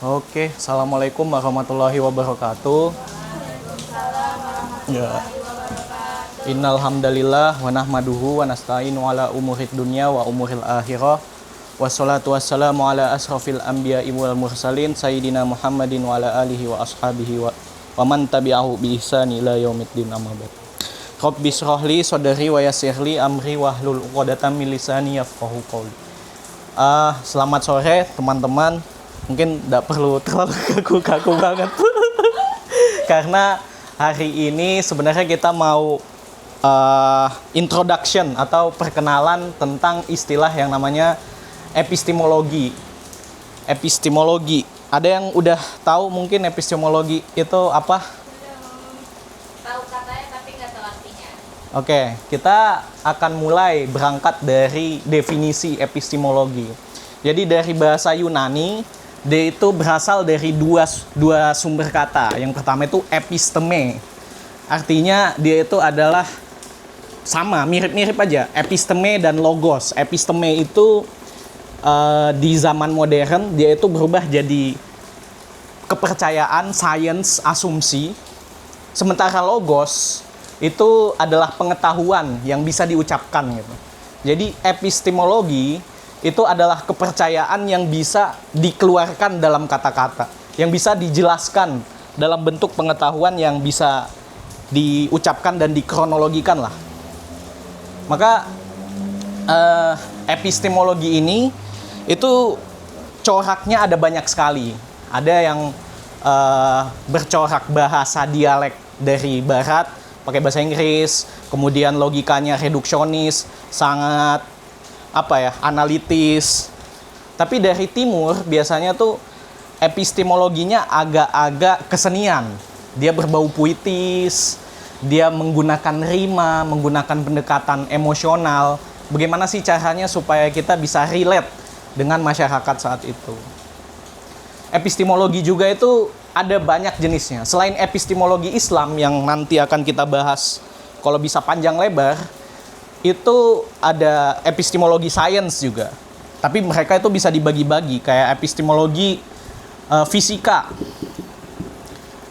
Oke, assalamualaikum warahmatullahi wabarakatuh. Ya, innal hamdalillah wa nahmaduhu wa nasta'inu ala umurid dunya wa umuril akhirah. Wassalatu wassalamu ala asrafil anbiya'i wal mursalin sayyidina Muhammadin wa ala alihi wa ashabihi wa man tabi'ahu bi ihsani ila yaumiddin amma ba'd. Rabbi shrah li sadri wa yassir li amri wahlul 'uqdatam min lisani yafqahu qawli. Selamat sore teman-teman. Mungkin tidak perlu terlalu kaku-kaku banget karena hari ini sebenarnya kita mau introduction atau perkenalan tentang istilah yang namanya epistemologi. Epistemologi, ada yang udah tahu mungkin epistemologi itu apa? Tahu katanya tapi nggak tahu artinya. Oke, kita akan mulai berangkat dari definisi epistemologi. Jadi dari bahasa Yunani, dia itu berasal dari dua sumber kata. Yang pertama itu episteme. Artinya dia itu adalah sama, mirip-mirip aja. Episteme dan logos. Episteme itu di zaman modern dia itu berubah jadi kepercayaan, sains, asumsi. Sementara logos itu adalah pengetahuan yang bisa diucapkan gitu. Jadi epistemologi itu adalah kepercayaan yang bisa dikeluarkan dalam kata-kata, yang bisa dijelaskan dalam bentuk pengetahuan yang bisa diucapkan dan dikronologikan lah. Maka epistemologi ini itu coraknya ada banyak sekali. Ada yang bercorak bahasa dialek dari barat, pakai bahasa Inggris, kemudian logikanya reduksionis, sangat analitis. Tapi dari timur biasanya tuh epistemologinya agak-agak kesenian. Dia berbau puitis, dia menggunakan rima, menggunakan pendekatan emosional. Bagaimana sih caranya supaya kita bisa relate dengan masyarakat saat itu. Epistemologi juga itu ada banyak jenisnya. Selain epistemologi Islam yang nanti akan kita bahas kalau bisa panjang lebar, itu ada epistemologi sains juga. Tapi mereka itu bisa dibagi-bagi, kayak epistemologi fisika.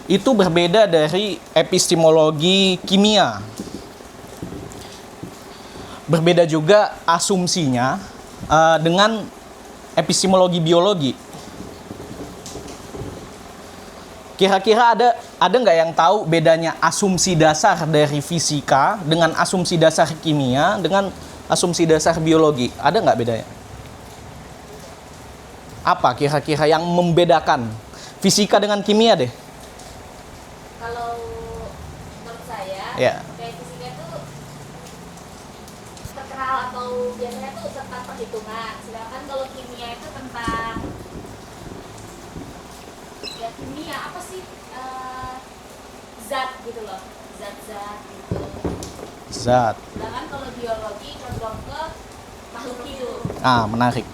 Itu berbeda dari epistemologi kimia. Berbeda juga asumsinya dengan epistemologi biologi. Kira-kira ada nggak yang tahu bedanya asumsi dasar dari fisika dengan asumsi dasar kimia dengan asumsi dasar biologi? Ada nggak bedanya? Apa kira-kira yang membedakan fisika dengan kimia deh? Kalau menurut saya, Ya. kayak fisika itu terkenal atau biasanya tuh tentang perhitungan. Sedangkan kalau kimia itu tentang ya kimia apa sih? Zat gitu loh, zat-zat gitu. Zat. Sedangkan kalau biologi condong ke makhluk hidup. Menarik.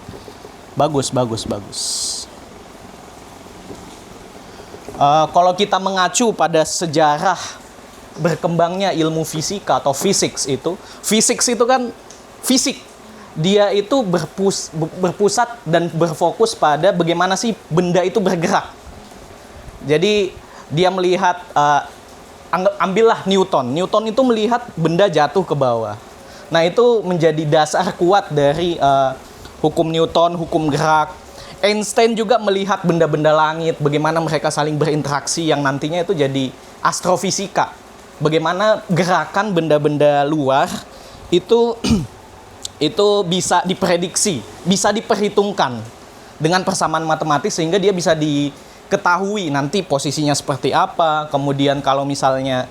Bagus. Kalau kita mengacu pada sejarah berkembangnya ilmu fisika atau physics itu kan fisik. Dia itu berpusat dan berfokus pada bagaimana sih benda itu bergerak. Jadi dia melihat, ambillah Newton. Newton itu melihat benda jatuh ke bawah. Nah itu menjadi dasar kuat dari hukum Newton, hukum gerak. Einstein juga melihat benda-benda langit, bagaimana mereka saling berinteraksi yang nantinya itu jadi astrofisika. Bagaimana gerakan benda-benda luar itu bisa diprediksi, bisa diperhitungkan dengan persamaan matematis sehingga dia bisa diketahui nanti posisinya seperti apa. Kemudian kalau misalnya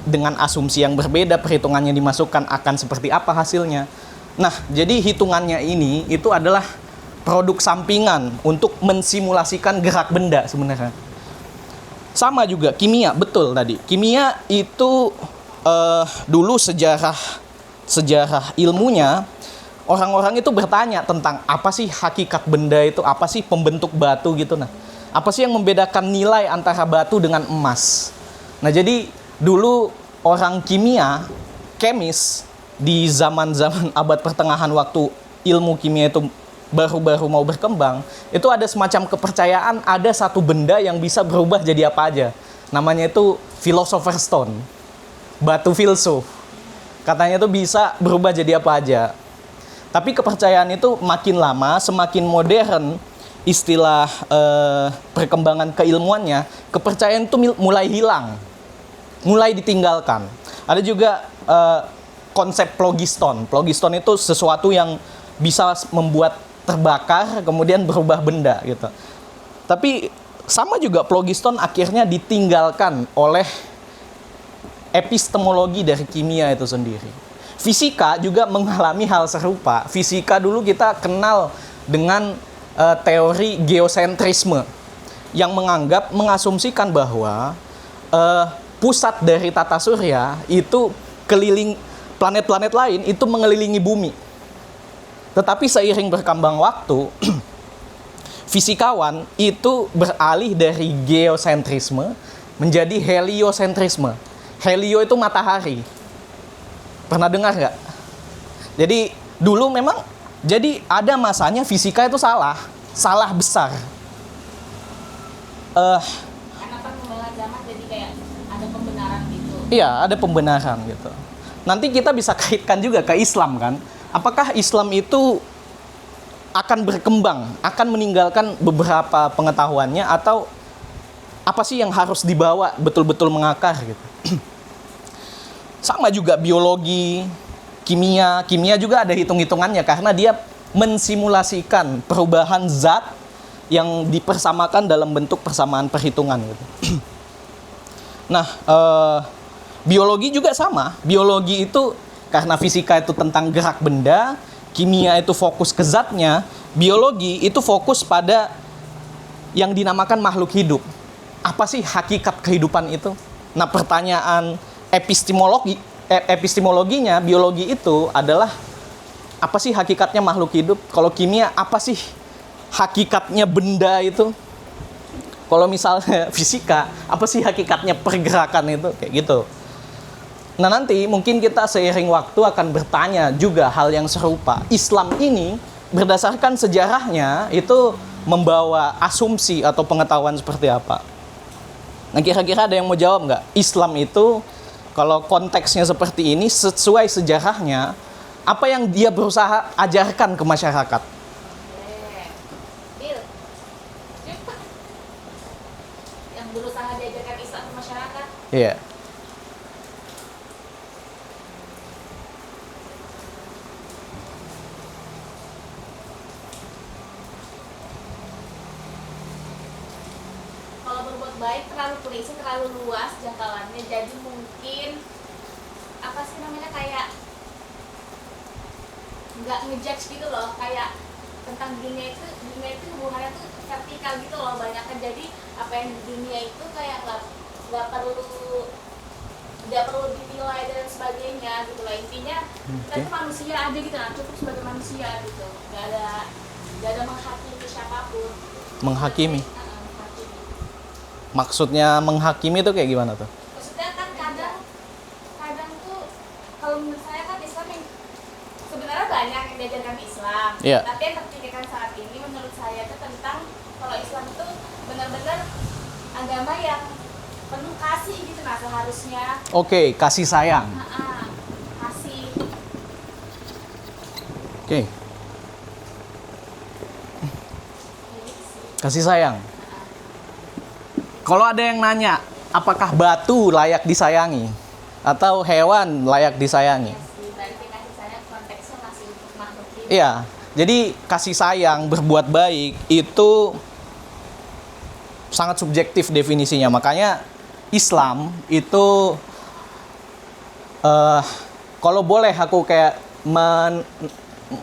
dengan asumsi yang berbeda perhitungannya dimasukkan akan seperti apa hasilnya. Nah, jadi hitungannya ini itu adalah produk sampingan untuk mensimulasikan gerak benda sebenarnya. Sama juga kimia, betul tadi. Kimia itu dulu sejarah ilmunya, orang-orang itu bertanya tentang apa sih hakikat benda itu, apa sih pembentuk batu gitu. Nah, apa sih yang membedakan nilai antara batu dengan emas. Nah, jadi dulu orang kimia, kemis di zaman-zaman abad pertengahan waktu ilmu kimia itu baru-baru mau berkembang, itu ada semacam kepercayaan ada satu benda yang bisa berubah jadi apa aja. Namanya itu Philosopher's Stone, batu filsuf. Katanya itu bisa berubah jadi apa aja. Tapi kepercayaan itu makin lama, semakin modern, istilah perkembangan keilmuannya, kepercayaan itu mulai hilang, mulai ditinggalkan. Ada juga konsep phlogiston. Phlogiston itu sesuatu yang bisa membuat terbakar, kemudian berubah benda gitu. Tapi sama juga phlogiston akhirnya ditinggalkan oleh epistemologi dari kimia itu sendiri. Fisika juga mengalami hal serupa. Fisika dulu kita kenal dengan teori geosentrisme yang mengasumsikan bahwa pusat dari tata surya itu keliling planet-planet lain itu mengelilingi bumi. Tetapi seiring berkembang waktu, fisikawan itu beralih dari geosentrisme menjadi heliosentrisme. Helio itu matahari. Pernah dengar nggak? Jadi dulu memang, jadi ada masanya fisika itu salah besar. Karena perkembangan zaman jadi kayak ada pembenaran gitu. Iya, ada pembenaran gitu. Nanti kita bisa kaitkan juga ke Islam kan. Apakah Islam itu akan berkembang, akan meninggalkan beberapa pengetahuannya, atau apa sih yang harus dibawa betul-betul mengakar gitu. Sama juga biologi, kimia. Kimia juga ada hitung-hitungannya karena dia mensimulasikan perubahan zat yang dipersamakan dalam bentuk persamaan perhitungan gitu. Nah, biologi juga sama. Biologi itu karena fisika itu tentang gerak benda, kimia itu fokus ke zatnya, biologi itu fokus pada yang dinamakan makhluk hidup. Apa sih hakikat kehidupan itu? Nah, pertanyaan epistemologinya biologi itu adalah apa sih hakikatnya makhluk hidup? Kalau kimia, apa sih hakikatnya benda itu? Kalau misalnya fisika, apa sih hakikatnya pergerakan itu? Kayak gitu. Nah, nanti mungkin kita seiring waktu akan bertanya juga hal yang serupa. Islam ini berdasarkan sejarahnya itu membawa asumsi atau pengetahuan seperti apa? Nah, kira-kira ada yang mau jawab nggak? Islam itu kalau konteksnya seperti ini sesuai sejarahnya, apa yang dia berusaha ajarkan ke masyarakat? Bill, cepat. Yang berusaha diajarkan Islam ke masyarakat. Iya. Kalau berbuat baik terlalu klise, terlalu luas jangkauannya, jadi mungkin apa sih namanya, kayak nggak ngejudge gitu loh, kayak tentang dunia itu hubungannya tuh vertikal gitu loh, banyak kan. Jadi apa yang di dunia itu kayak nggak perlu dinilai dan sebagainya gitu loh. Intinya kita tuh manusia aja gitu, nah cukup sebagai manusia gitu, nggak ada menghakimi siapapun. Menghakimi. Maksudnya menghakimi itu kayak gimana tuh? Maksudnya kan kadang tuh kalau menurut saya kan Islam yang sebenarnya banyak yang diajarkan Islam. Iya. Tapi yang terpikirkan saat ini menurut saya itu tentang kalau Islam itu benar-benar agama yang penuh kasih gitu, nah seharusnya. Oke, kasih sayang. Kasih. Oke. Kasih sayang. Kalau ada yang nanya, apakah batu layak disayangi atau hewan layak disayangi? Berarti kasih sayang konteksnya masih untuk makhluk hidup. Iya. Jadi kasih sayang, berbuat baik itu sangat subjektif definisinya. Makanya Islam itu kalau boleh aku kayak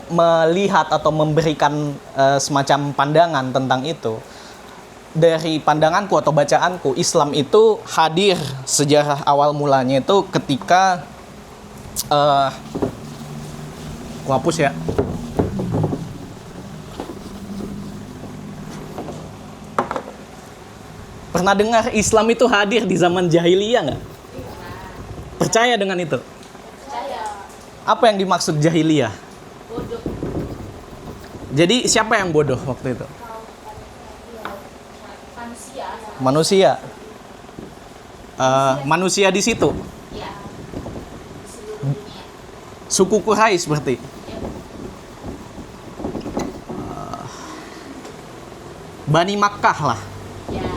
melihat atau memberikan semacam pandangan tentang itu. Dari pandanganku atau bacaanku, Islam itu hadir sejarah awal mulanya itu ketika aku hapus ya. Pernah dengar Islam itu hadir di zaman jahiliyah nggak? Percaya dengan itu? Percaya. Apa yang dimaksud jahiliyah? Bodoh. Jadi siapa yang bodoh waktu itu? Manusia. Manusia. Manusia di situ. Iya. Seluruh dunia. Suku Quraisy berarti. Ya. Bani Makkah lah. Ya.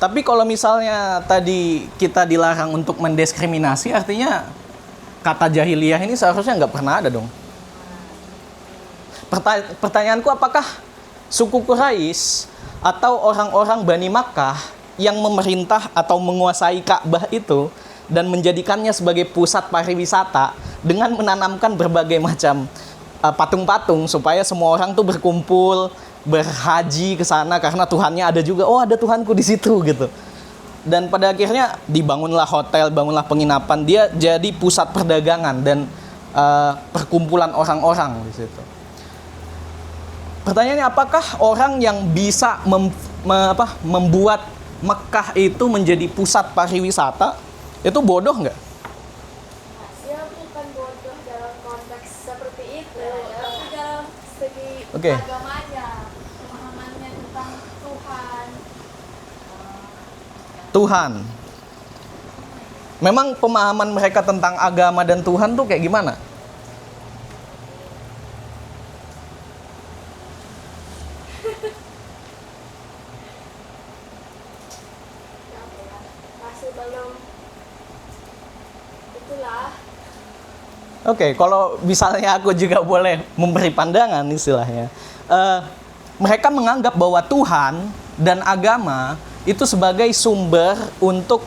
Tapi kalau misalnya tadi kita dilarang untuk mendiskriminasi, artinya kata jahiliyah ini seharusnya nggak pernah ada dong. Pertanyaanku, apakah suku Quraisy atau orang-orang Bani Makkah yang memerintah atau menguasai Ka'bah itu dan menjadikannya sebagai pusat pariwisata dengan menanamkan berbagai macam patung-patung supaya semua orang tuh berkumpul, berhaji ke sana karena Tuhannya ada juga. Oh, ada Tuhanku di situ gitu. Dan pada akhirnya dibangunlah hotel, bangunlah penginapan. Dia jadi pusat perdagangan dan perkumpulan orang-orang di situ. Pertanyaannya, apakah orang yang bisa membuat Mekah itu menjadi pusat pariwisata itu bodoh nggak? Ya bukan bodoh dalam konteks seperti itu, tapi dalam segi Oke. agamanya, pemahamannya tentang Tuhan. Tuhan. Memang pemahaman mereka tentang agama dan Tuhan tuh kayak gimana? Apa ya, masih belum itulah. Oke, kalau misalnya aku juga boleh memberi pandangan istilahnya. Mereka menganggap bahwa Tuhan dan agama itu sebagai sumber untuk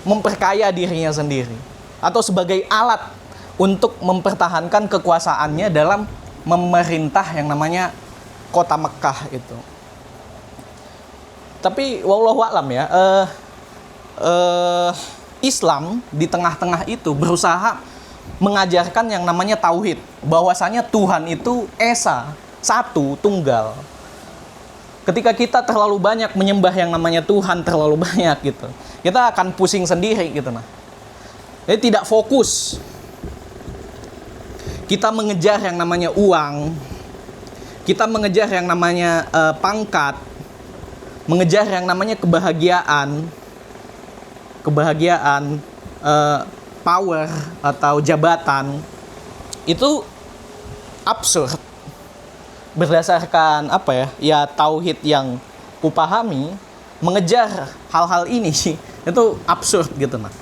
memperkaya dirinya sendiri. Atau sebagai alat untuk mempertahankan kekuasaannya dalam memerintah yang namanya kota Mekah itu. Tapi wallahu a'lam ya, Islam di tengah-tengah itu berusaha mengajarkan yang namanya tauhid, bahwasanya Tuhan itu esa, satu, tunggal. Ketika kita terlalu banyak menyembah yang namanya Tuhan, terlalu banyak gitu, kita akan pusing sendiri gitu nah. Jadi tidak fokus. Kita mengejar yang namanya uang, kita mengejar yang namanya pangkat, mengejar yang namanya kebahagiaan, power atau jabatan, itu absurd. Berdasarkan apa ya? Ya tauhid yang kupahami, mengejar hal-hal ini itu absurd gitu nah.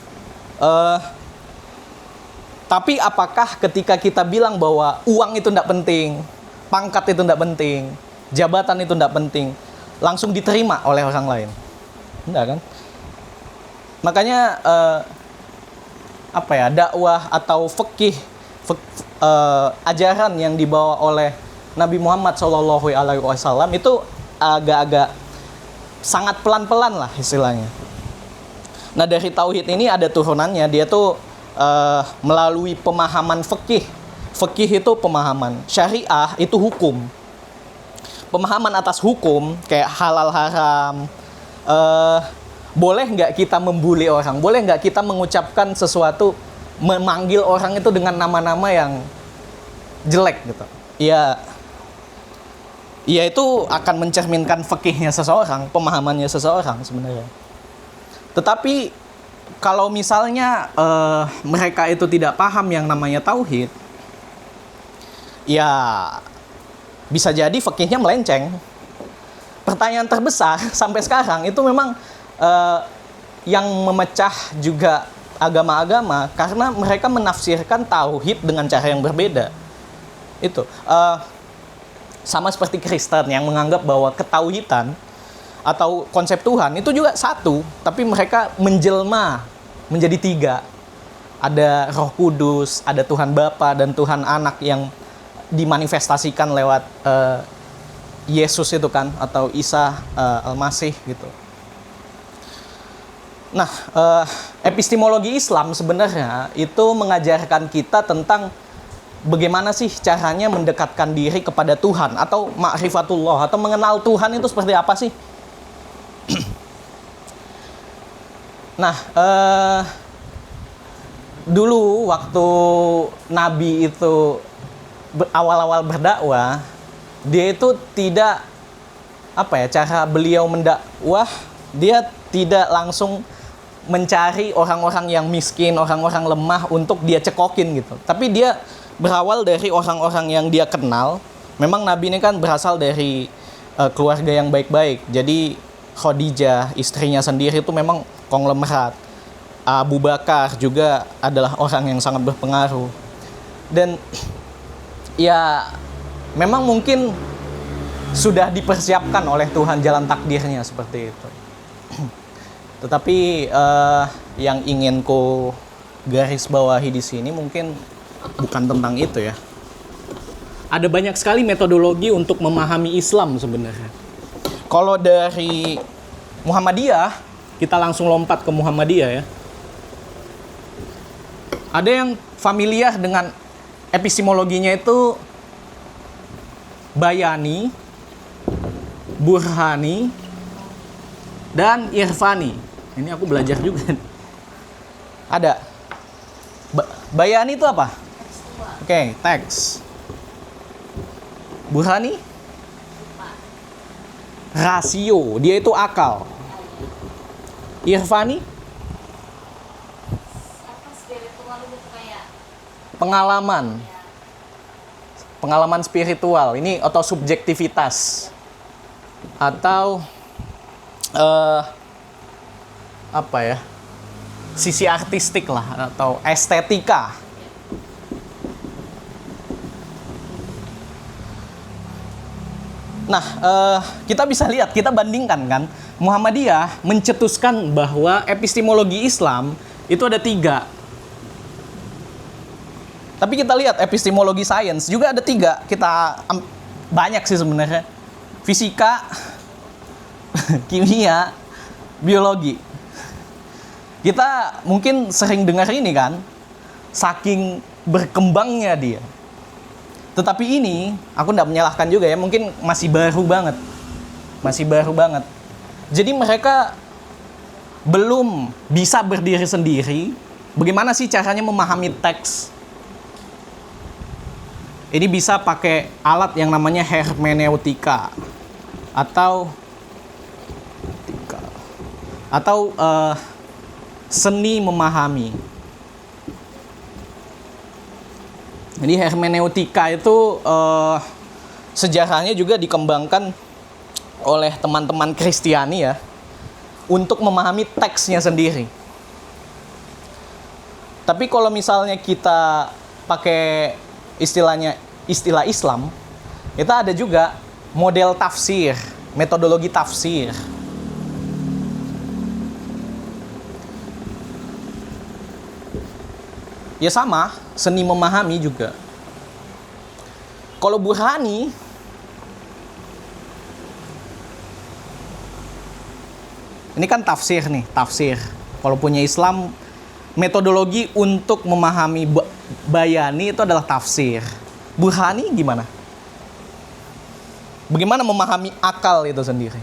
Tapi apakah ketika kita bilang bahwa uang itu tidak penting, pangkat itu tidak penting, jabatan itu tidak penting, langsung diterima oleh orang lain? Enggak kan? Makanya dakwah atau fikih ajaran yang dibawa oleh Nabi Muhammad SAW itu agak-agak sangat pelan-pelan lah istilahnya. Nah, dari tauhid ini ada turunannya, dia tuh melalui pemahaman fikih. Fikih itu pemahaman, syariah itu hukum. Pemahaman atas hukum kayak halal haram. Boleh nggak kita membuli orang? Boleh nggak kita mengucapkan sesuatu, memanggil orang itu dengan nama-nama yang jelek gitu? Ya itu akan mencerminkan fikihnya seseorang, pemahamannya seseorang sebenarnya. Tetapi kalau misalnya mereka itu tidak paham yang namanya tauhid, ya bisa jadi fikihnya melenceng. Pertanyaan terbesar sampai sekarang itu memang yang memecah juga agama-agama karena mereka menafsirkan tauhid dengan cara yang berbeda. Itu sama seperti Kristen yang menganggap bahwa ketauhidan atau konsep Tuhan itu juga satu, tapi mereka menjelma menjadi tiga. Ada Roh Kudus, ada Tuhan Bapa dan Tuhan Anak yang dimanifestasikan lewat Yesus itu kan, atau Isa Al-Masih gitu. Nah, epistemologi Islam sebenarnya itu mengajarkan kita tentang bagaimana sih caranya mendekatkan diri kepada Tuhan, atau ma'rifatullah, atau mengenal Tuhan itu seperti apa sih? Nah, dulu waktu Nabi itu awal-awal berdakwah, dia itu tidak cara beliau mendakwah, dia tidak langsung mencari orang-orang yang miskin, orang-orang lemah untuk dia cekokin gitu. Tapi dia berawal dari orang-orang yang dia kenal. Memang Nabi ini kan berasal dari keluarga yang baik-baik. Jadi Khadijah, istrinya sendiri itu memang konglomerat. Abu Bakar juga adalah orang yang sangat berpengaruh. Dan ya memang mungkin sudah dipersiapkan oleh Tuhan jalan takdirnya seperti itu. Tetapi yang ingin ku garis bawahi di sini mungkin bukan tentang itu ya. Ada banyak sekali metodologi untuk memahami Islam sebenarnya. Kalau dari Muhammadiyah, kita langsung lompat ke Muhammadiyah ya. Ada yang familiar dengan epistemologinya itu Bayani, Burhani, dan Irfani. Ini aku belajar juga. Ada. Bayani itu apa? Oke, teks. Burhani? Rasio. Dia itu akal. Irfani? Apa spiritual itu kayak Pengalaman. Pengalaman spiritual. Ini atau subjektivitas. Atau sisi artistik lah atau estetika. Nah, kita bisa lihat, kita bandingkan kan, Muhammadiyah mencetuskan bahwa epistemologi Islam itu ada 3. Tapi kita lihat epistemologi sains juga ada 3. Kita banyak sih sebenarnya. Fisika, kimia, biologi. Kita mungkin sering dengar ini kan, saking berkembangnya dia. Tetapi ini, aku tidak menyalahkan juga ya, mungkin masih baru banget. Masih baru banget. Jadi mereka belum bisa berdiri sendiri. Bagaimana sih caranya memahami teks? Ini bisa pakai alat yang namanya hermeneutika. Atau seni memahami. Jadi hermeneutika itu sejarahnya juga dikembangkan oleh teman-teman Kristiani ya, untuk memahami teksnya sendiri. Tapi kalau misalnya kita pakai istilah Islam, kita ada juga model tafsir, metodologi tafsir. Ya sama, seni memahami juga. Kalau Burhani, ini kan tafsir nih, tafsir. Kalau punya Islam, metodologi untuk memahami Bayani itu adalah tafsir. Burhani gimana? Bagaimana memahami akal itu sendiri?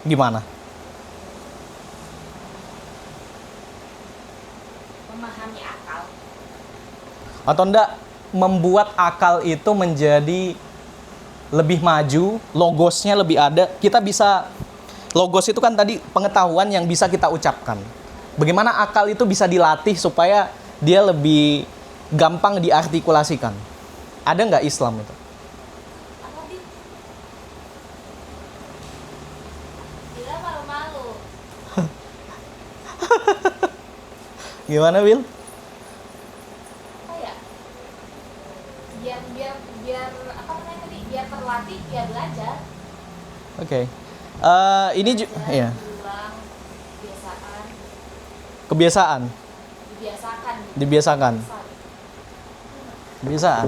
Gimana? memahami akal. Atau enggak membuat akal itu menjadi lebih maju, logosnya lebih ada. Kita bisa, logos itu kan tadi pengetahuan yang bisa kita ucapkan. Bagaimana akal itu bisa dilatih supaya dia lebih gampang diartikulasikan. Ada nggak Islam itu? Apa Dit? Dia malu-malu. Gimana, Will? Apa ya? Biar apa namanya tadi? Biar terlatih, biar belajar. Oke. Ini ya, Ulang, kebiasaan, kebiasaan, dibiasakan. dibiasakan. Kebiasaan.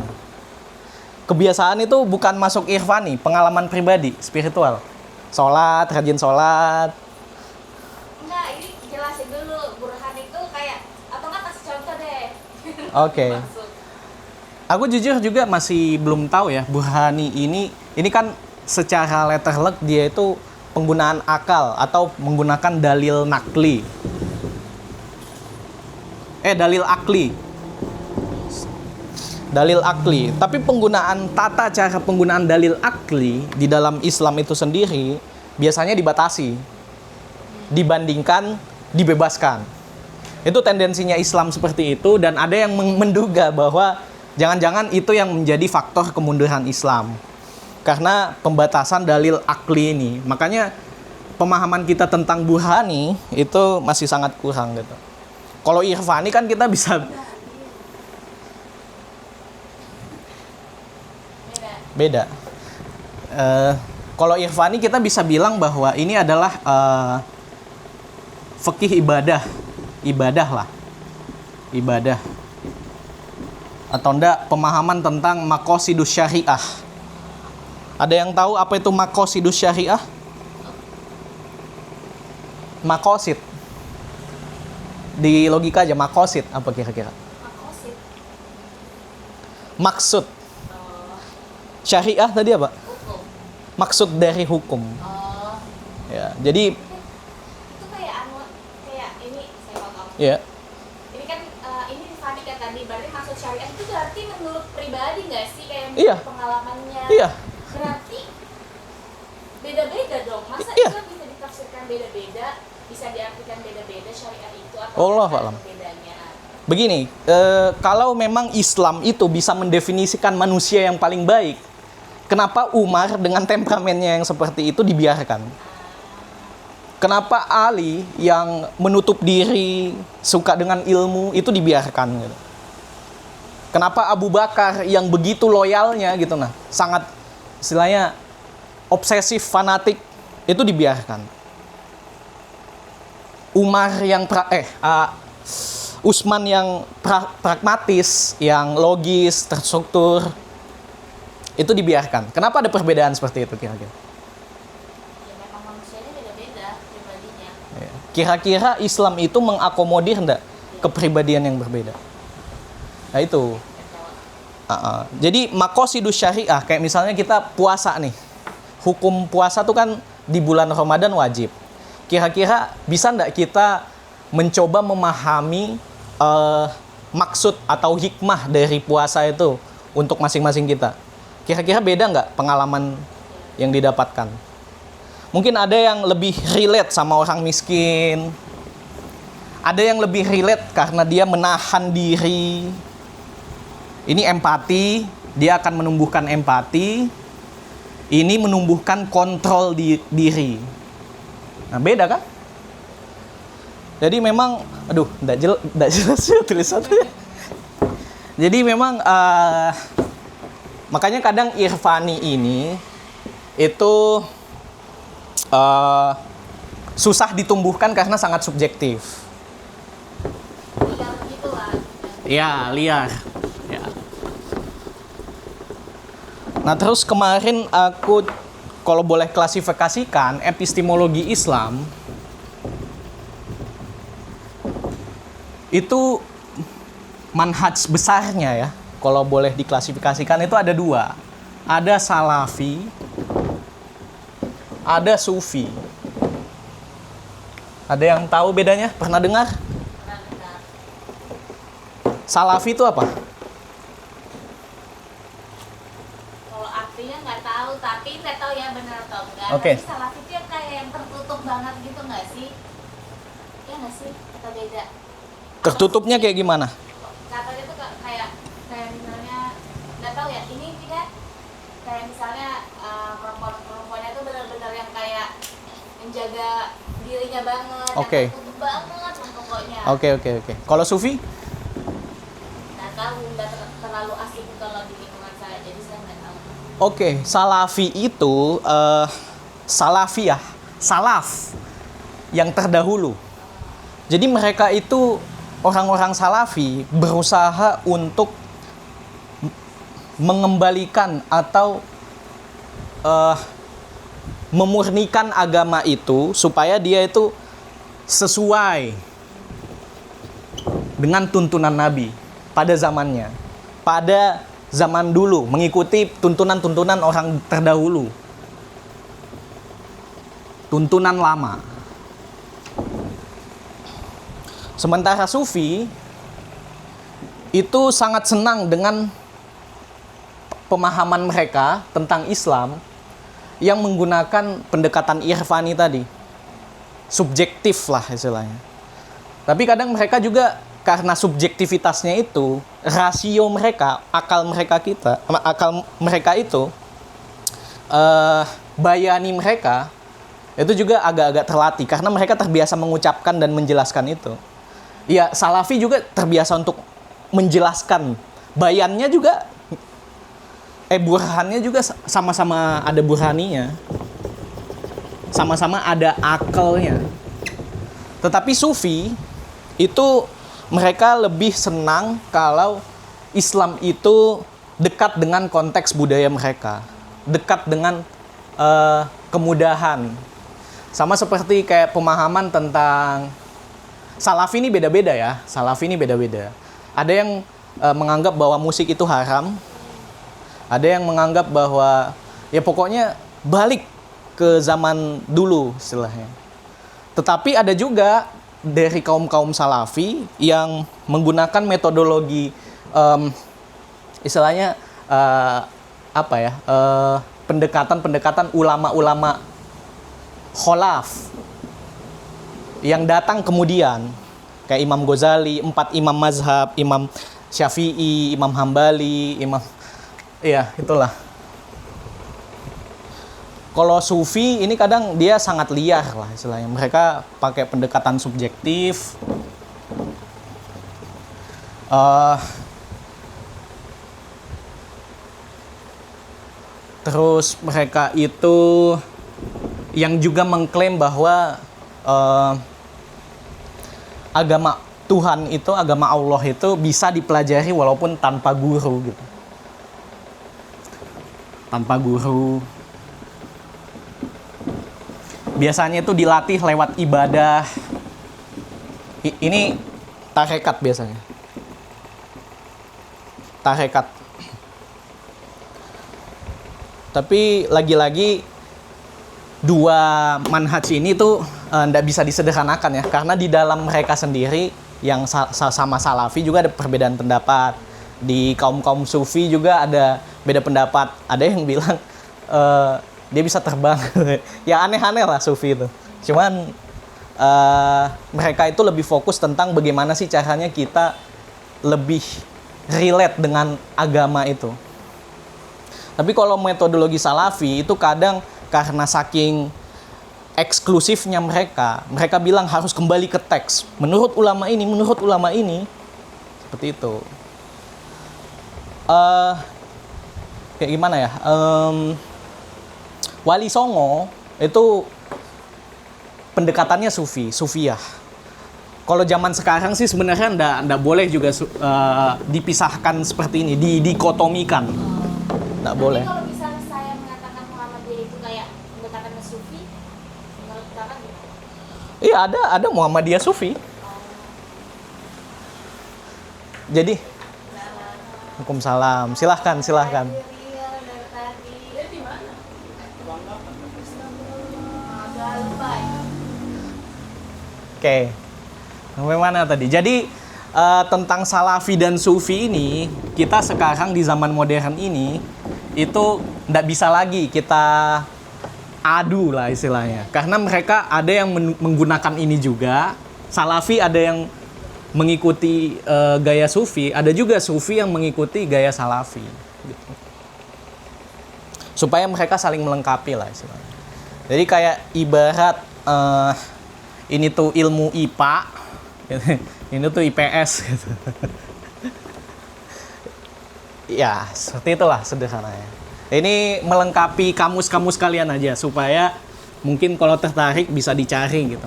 Kebiasaan itu bukan masuk irfani, pengalaman pribadi, spiritual. Sholat, rajin sholat. Enggak, ini jelasin dulu. Burhan itu kayak, atau nggak kasih contoh deh. Oke. Maksud. Aku jujur juga masih belum tahu ya, Burhani ini kan secara letterlek dia itu penggunaan akal atau menggunakan dalil nakli. Dalil akli. Dalil akli. Tapi tata cara penggunaan dalil akli di dalam Islam itu sendiri biasanya dibatasi dibandingkan dibebaskan. Itu tendensinya Islam seperti itu, dan ada yang menduga bahwa jangan-jangan itu yang menjadi faktor kemunduran Islam. Karena pembatasan dalil akli ini. Makanya pemahaman kita tentang burhani itu masih sangat kurang gitu. Kalau irfani kan kita bisa beda. Kalau irfani kita bisa bilang bahwa ini adalah fikih ibadah lah, ibadah, atau enggak pemahaman tentang maqasidus syariah. Ada yang tahu apa itu maqasidus syariah? Maqasid di logika aja, maqasid apa kira-kira? Makosid. Maksud syariah tadi apa? Hukum. Maksud dari hukum. Oh. Ya, jadi Itu kayak kayak ini saya potong. ya, Ini kan ini Fani kan tadi, berarti maksud syariat itu berarti menurut pribadi nggak sih, kayak Iya. menurut pengalamannya? iya, Berarti beda-beda dong. Masa Iya. itu bisa ditafsirkan beda-beda, bisa diartikan beda-beda syariat itu, atau Wallahu apa a'lam. bedanya? Begini, kalau memang Islam itu bisa mendefinisikan manusia yang paling baik, kenapa Umar dengan temperamennya yang seperti itu dibiarkan? Kenapa Ali yang menutup diri, suka dengan ilmu, itu dibiarkan? Gitu. Kenapa Abu Bakar yang begitu loyalnya gitu, nah, sangat istilahnya obsesif, fanatik, itu dibiarkan? Umar yang Utsman yang pragmatis, yang logis, terstruktur, itu dibiarkan. Kenapa ada perbedaan seperti itu kira-kira? Ya memang manusianya beda-beda pribadinya. Ya. Kira-kira Islam itu mengakomodir enggak kepribadian yang berbeda? Nah itu. Jadi maqasidus syariah, kayak misalnya kita puasa nih. Hukum puasa tuh kan di bulan Ramadan wajib. Kira-kira bisa enggak kita mencoba memahami maksud atau hikmah dari puasa itu untuk masing-masing kita? Kira-kira beda nggak pengalaman yang didapatkan? Mungkin ada yang lebih relate sama orang miskin. Ada yang lebih relate karena dia menahan diri. Ini empati, dia akan menumbuhkan empati. Ini menumbuhkan kontrol diri. Nah, beda kan? Jadi memang, nggak jelas ya tulisannya. Jadi memang, makanya kadang irfani ini itu susah ditumbuhkan karena sangat subjektif. Liar gitu lah. Ya, liar. Ya. Nah, terus kemarin aku, kalau boleh klasifikasikan epistemologi Islam, itu manhaj besarnya ya, kalau boleh diklasifikasikan itu ada dua. Ada Salafi, ada Sufi. Ada yang tahu bedanya? Pernah dengar? Pernah dengar. Salafi itu apa? Kalau artinya nggak tahu, tapi nggak tahu ya benar atau enggak. Oke. Tapi salaf itu yang kayak yang tertutup banget gitu nggak sih? Ya nggak sih? Atau beda? Tertutupnya kayak gimana? Katanya tuh kayak misalnya nggak tahu ya. Ini tidak kayak misalnya perempuannya tuh benar-benar yang kayak menjaga dirinya banget. Oke. Yang tertutup banget lah pokoknya. Oke. Kalau Sufi? Nggak tahu, nggak terlalu asik kalau di lingkungan saya. Jadi saya nggak tahu. Oke, Salafi itu Salafiyah, salaf yang terdahulu. Jadi mereka itu orang-orang Salafi berusaha untuk mengembalikan atau memurnikan agama itu supaya dia itu sesuai dengan tuntunan Nabi pada zamannya. Pada zaman dulu, mengikuti tuntunan-tuntunan orang terdahulu. Tuntunan lama. Sementara Sufi itu sangat senang dengan pemahaman mereka tentang Islam yang menggunakan pendekatan irfani tadi. Subjektif lah istilahnya. Tapi kadang mereka juga karena subjektivitasnya itu, rasio mereka, akal mereka itu, bayani mereka itu juga agak-agak terlatih karena mereka terbiasa mengucapkan dan menjelaskan itu. Ya, Salafi juga terbiasa untuk menjelaskan. Bayannya juga, burhannya juga sama-sama ada burhaninya. Sama-sama ada akalnya. Tetapi Sufi itu mereka lebih senang kalau Islam itu dekat dengan konteks budaya mereka. Dekat dengan kemudahan. Sama seperti kayak pemahaman tentang Salafi ini beda-beda ya. Salafi ini beda-beda. Ada yang menganggap bahwa musik itu haram. Ada yang menganggap bahwa ya pokoknya balik ke zaman dulu istilahnya. Tetapi ada juga dari kaum-kaum Salafi yang menggunakan metodologi istilahnya pendekatan ulama-ulama kholaf yang datang kemudian kayak Imam Ghazali, 4 imam mazhab, Imam Syafi'i, Imam Hambali, itulah. Kalau Sufi ini kadang dia sangat liar lah istilahnya. Mereka pakai pendekatan subjektif. Terus mereka itu yang juga mengklaim bahwa agama Tuhan itu, agama Allah itu bisa dipelajari walaupun tanpa guru gitu. Tanpa guru. Biasanya itu dilatih lewat ibadah. Ini tarekat biasanya. Tarekat. Tapi lagi-lagi dua manhaj ini tuh nggak bisa disederhanakan ya. Karena di dalam mereka sendiri yang sama Salafi juga ada perbedaan pendapat. Di kaum-kaum Sufi juga ada beda pendapat. Ada yang bilang dia bisa terbang. Ya aneh-aneh lah Sufi itu. Cuman mereka itu lebih fokus tentang bagaimana sih caranya kita lebih relate dengan agama itu. Tapi kalau metodologi Salafi itu kadang karena saking eksklusifnya mereka bilang harus kembali ke teks. Menurut ulama ini. Seperti itu. Kayak gimana ya? Wali Songo itu pendekatannya Sufiyah. Kalau zaman sekarang sih sebenarnya ndak boleh juga dipisahkan seperti ini, dikotomikan. Ndak boleh. Tapi kalau misalnya saya mengatakan Muhammadiyah itu kayak pendekatan Sufi, menurut kakak gimana? Iya, ada Muhammadiyah Sufi. Jadi Waalaikumsalam. Silahkan. Oke, sampai mana tadi? Jadi tentang Salafi dan Sufi ini, kita sekarang di zaman modern ini itu nggak bisa lagi kita adu lah istilahnya. Karena mereka ada yang menggunakan ini juga. Salafi ada yang mengikuti gaya Sufi, ada juga Sufi yang mengikuti gaya Salafi. Gitu. Supaya mereka saling melengkapi lah istilahnya. Jadi kayak ibarat ini tuh ilmu IPA, ini tuh IPS gitu. Ya, seperti itulah sederhananya. Ini melengkapi kamus-kamus kalian aja supaya mungkin kalau tertarik bisa dicari gitu.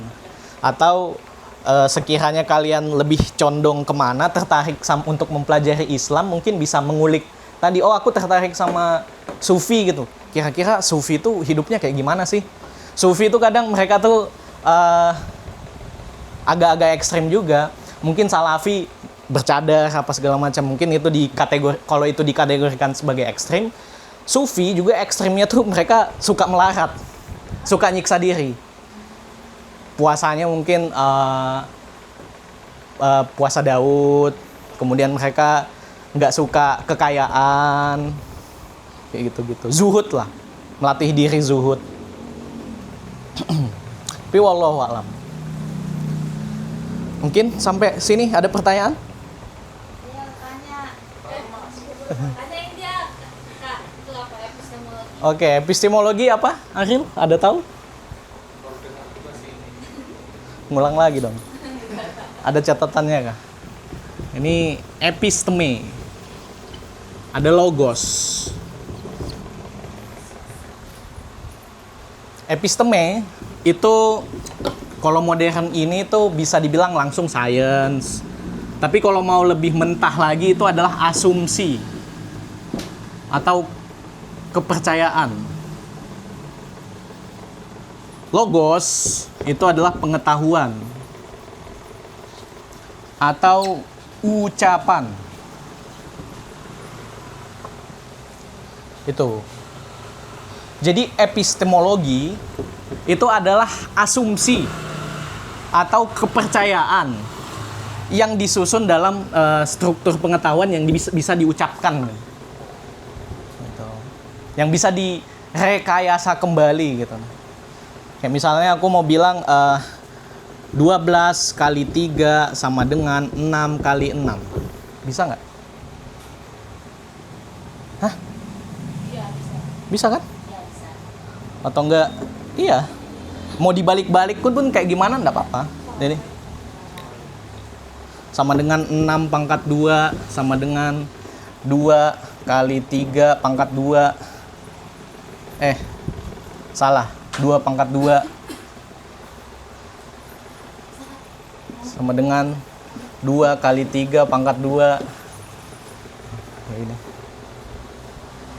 Atau sekiranya kalian lebih condong kemana, tertarik untuk mempelajari Islam, mungkin bisa mengulik tadi, aku tertarik sama Sufi gitu. Kira-kira Sufi itu hidupnya kayak gimana sih? Sufi itu kadang mereka tuh agak-agak ekstrim juga. Mungkin Salafi bercadar apa segala macam, mungkin itu kalau itu dikategorikan sebagai ekstrim. Sufi juga ekstrimnya tuh mereka suka melarat, suka nyiksa diri. Puasanya mungkin puasa Daud, kemudian mereka nggak suka kekayaan, kayak gitu-gitu. Zuhud lah, melatih diri zuhud. Tapi wallahu a'lam. Mungkin sampai sini ada pertanyaan? Iya, tanyain dia, Kak, itu apa epistemologi? Oke, epistemologi apa? Ariel, ada tahu? Ngulang lagi dong. Ada catatannya kah? Ini episteme. Ada logos. Episteme itu kalau modern ini tuh bisa dibilang langsung science. Tapi kalau mau lebih mentah lagi itu adalah asumsi atau kepercayaan. Logos itu adalah pengetahuan atau ucapan. Itu. Jadi epistemologi itu adalah asumsi atau kepercayaan yang disusun dalam struktur pengetahuan yang bisa diucapkan. Gitu. Yang bisa direkayasa kembali gitu. Kayak misalnya aku mau bilang 12 kali 3 sama dengan 6 kali 6. Bisa nggak? Hah? Iya, bisa. Bisa kan? Iya, bisa. Atau enggak? Iya. Mau dibalik-balik pun kayak gimana enggak apa-apa. Jadi sama dengan 6 pangkat 2 sama dengan 2 kali 3 pangkat 2. Salah. 2 pangkat 2 sama dengan 2 kali 3 pangkat 2. Kayak gini.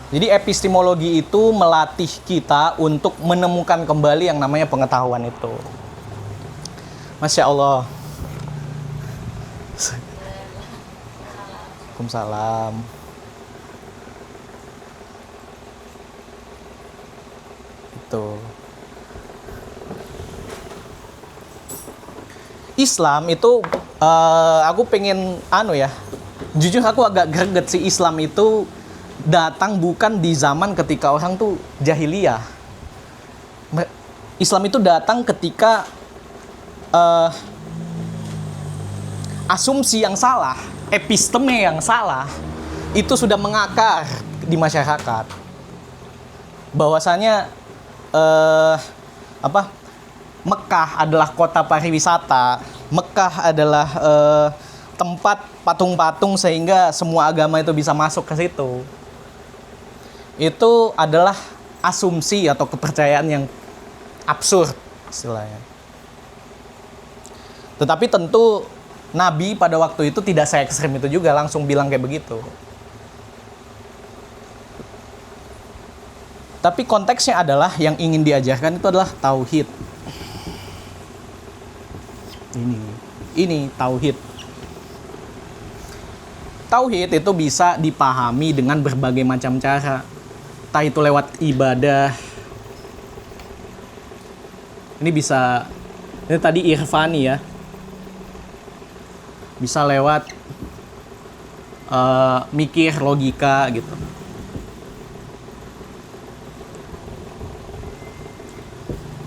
Jadi epistemologi itu melatih kita untuk menemukan kembali yang namanya pengetahuan itu. Masya Allah. Waalaikumsalam. Itu. Islam itu aku pengen jujur aku agak greget sih. Islam itu datang bukan di zaman ketika orang tuh jahiliyah. Islam itu datang ketika asumsi yang salah, episteme yang salah itu sudah mengakar di masyarakat. Bahwasanya Mekah adalah kota pariwisata. Mekah adalah tempat patung-patung sehingga semua agama itu bisa masuk ke situ. Itu adalah asumsi atau kepercayaan yang absurd istilahnya. Tetapi tentu Nabi pada waktu itu tidak se-ekstrem itu juga langsung bilang kayak begitu. Tapi konteksnya adalah yang ingin diajarkan itu adalah tauhid. Ini tauhid. Tauhid itu bisa dipahami dengan berbagai macam cara. Entah itu lewat ibadah. Ini tadi irfani ya. Bisa lewat mikir logika gitu.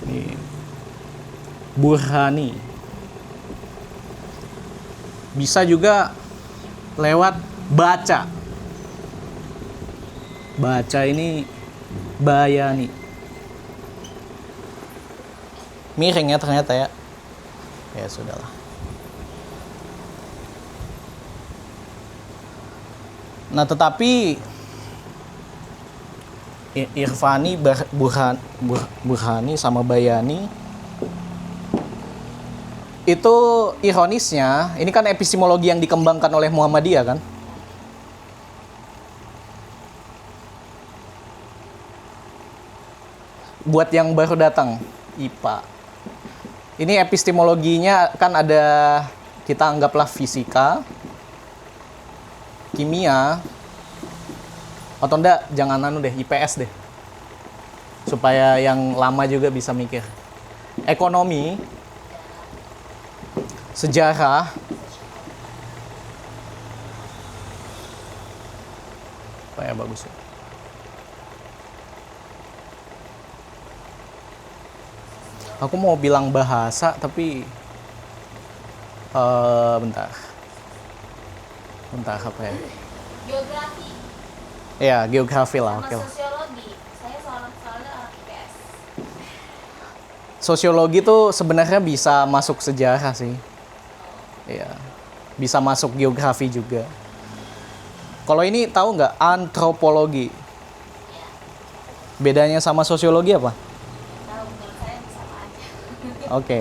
Ini burhani. Bisa juga lewat baca. Baca ini bayani. Miring ya ternyata ya. Ya sudahlah. Nah tetapi irfani, burhani sama bayani itu ironisnya, ini kan epistemologi yang dikembangkan oleh Muhammadiyah kan. Buat yang baru datang, IPA. Ini epistemologinya kan ada, kita anggaplah fisika, kimia, atau enggak, jangan IPS deh. Supaya yang lama juga bisa mikir. Ekonomi, sejarah, apa ya bagus ya? Aku mau bilang bahasa tapi bentar. Bentar apa ya? Geografi Ya, geografi lah, sama oke lah. sosiologi. Saya soalnya orang IPS. Sosiologi tuh sebenarnya bisa masuk sejarah sih. Iya. Bisa masuk geografi juga. Kalau ini tahu nggak antropologi? Ya, Bedanya sama sosiologi apa? tahu menurut saya sama aja. Oke.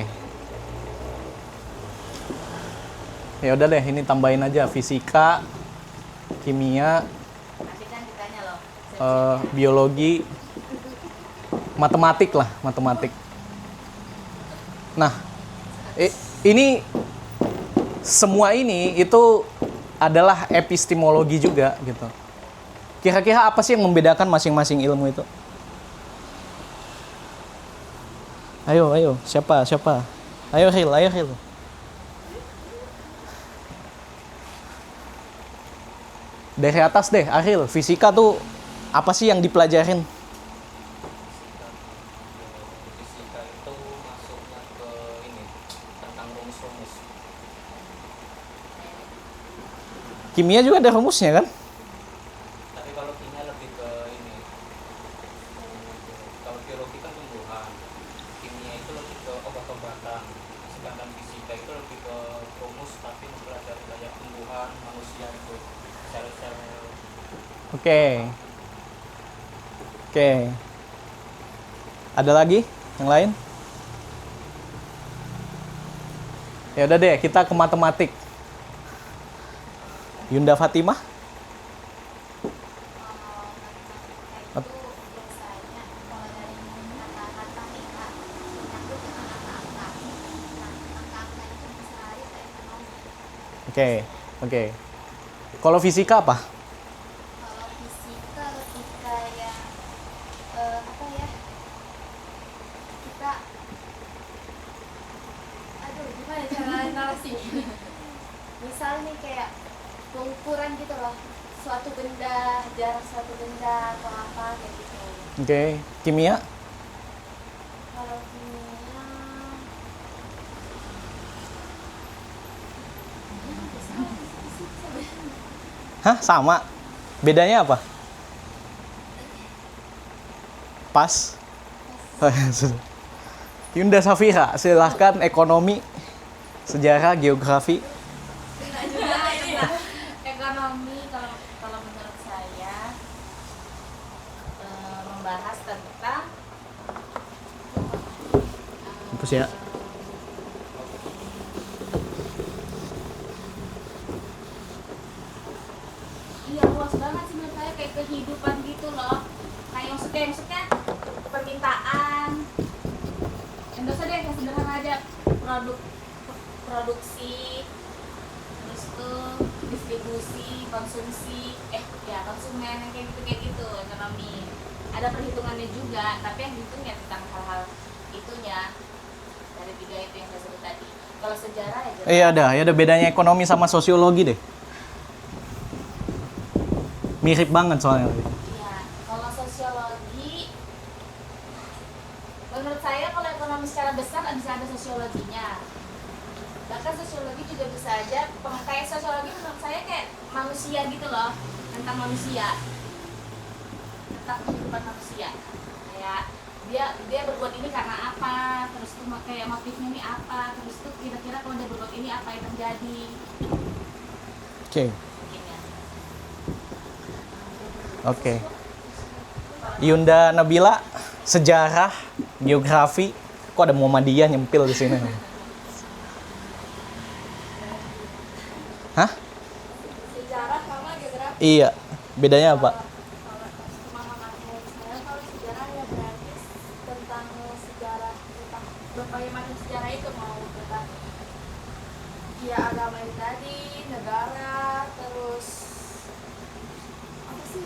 Ya udah deh, ini tambahin aja fisika, kimia, Nanti kan ditanya loh. biologi, matematik lah, matematik. Nah, ini semua ini itu adalah epistemologi juga gitu. Kira-kira apa sih yang membedakan masing-masing ilmu itu? Ayo, siapa? Ayo Hil. Dari atas deh, Aril. Fisika tuh apa sih yang dipelajarin? Fisika itu masuknya ke ini tentang rumus-rumus. Kimia juga ada rumusnya kan? Tapi kalau kimia lebih ke ini. Kalau biologi kan tumbuhan. Kimia itu lebih ke obat-obatan. Sedangkan fisika itu lebih ke rumus tapi mempelajari kayak tumbuhan, manusia itu sel-sel. Oke. Ada lagi yang lain? Ya udah deh, kita ke matematik. Yunda Fatimah? Matematika itu biasanya kalau dari kata-kata nih Kak, menyangkut dengan angka-angka. Nah, angka-angka itu bisa lari ke ekonomi. Oke. Kalau fisika apa? Kalau fisika lebih kayak apa ya? Kita aduh gimana cara narasi? Misal nih kayak pengukuran gitu loh. Suatu benda, jarak suatu benda atau apa kayak gitu. Oke. Kimia? Kalau kimia Hah, sama. Bedanya apa? Pas. Oh, ya, sudah. Yunda Safira, silahkan ekonomi, sejarah, geografi. ekonomi kalau menurut saya membahas tentang Hapus ya. iya luas banget sih menurut saya kayak kehidupan gitu loh kayak maksudnya permintaan yang dosa deh yang sederhana aja produksi terus tuh distribusi konsumsi konsumen yang kayak gitu ekonomi ada perhitungannya juga tapi yang dihitung ya tentang hal-hal itunya dari tiga itu yang saya sebut tadi kalau sejarah ya jelas. Iya ada bedanya ekonomi sama sosiologi deh. Mirip banget soalnya. Iya, kalau sosiologi, menurut saya kalau ekonomi secara besar bisa ada sosiologinya. Bahkan sosiologi juga bisa aja, kayak sosiologi menurut saya kayak manusia gitu loh, tentang manusia, tentang kehidupan manusia. Kayak dia berbuat ini karena apa, terus tuh kayak motifnya ini apa, terus tuh kira-kira kalau dia berbuat ini apa yang terjadi. Oke. Mungkin ya. Oke. Yunda Nabila, sejarah, geografi. Kok ada Muhammadiyah nyempil di sini? Hah? Sejarah sama geografi. Iya. Bedanya apa? Kalau pemahaman saya kalau sejarah ya berarti tentang sejarah tentang berbagai macam sejarah itu mau tentang ya agama itu tadi, negara, terus apa sih?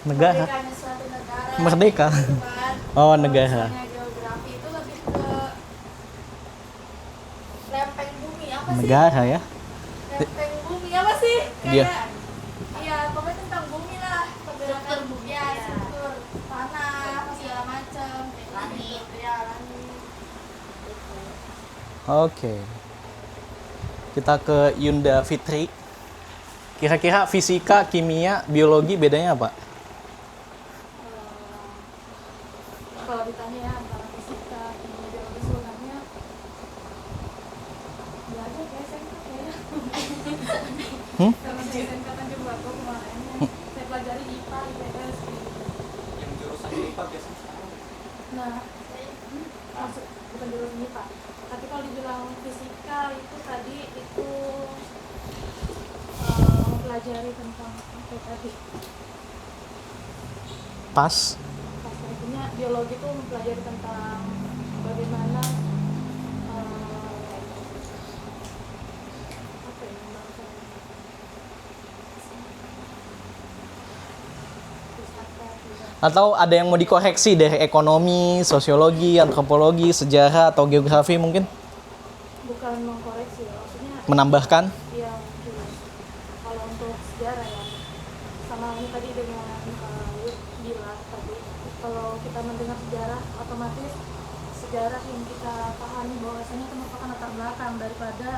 Negara. Merdekanya suatu negara. Merdeka. gitu kan. Oh, Kalau negara. misalnya geografi itu lebih ke lempeng bumi apa sih? Negara ya. Lempeng bumi apa sih? Iya. Kayak iya, pokoknya tentang bumi lah. Pergerakan Struktur bumi, ya, ya. struktur tanah, segala macam. Langit. Ya, langit. Oke. Kita ke Yunda Fitri. Kira-kira fisika, kimia, biologi bedanya apa? Kalau ditanya ya antara fisika kimia biologi sebenarnya ya aja kayak SMK kayaknya. Karena saya SMK Tanjung Batu kemarin saya pelajari IPA, IPS gitu. Yang jurusan IPA biasanya sekarang. Nah, masuk bukan jurusan IPA. Tapi kalau dibilang fisika itu tadi itu mempelajari tentang apa tadi? Pas. Artinya biologi itu mempelajari tentang bagaimana apa ya bahasanya? Atau ada yang mau dikoreksi dari ekonomi, sosiologi, antropologi, sejarah, atau geografi mungkin? Bukan mengkoreksi ya, maksudnya Menambahkan? ya mungkin kalau untuk sejarah ya sama ini tadi dengan Yud bilang tadi kalau kita mendengar sejarah otomatis sejarah yang kita pahami bahwasanya itu merupakan latar belakang daripada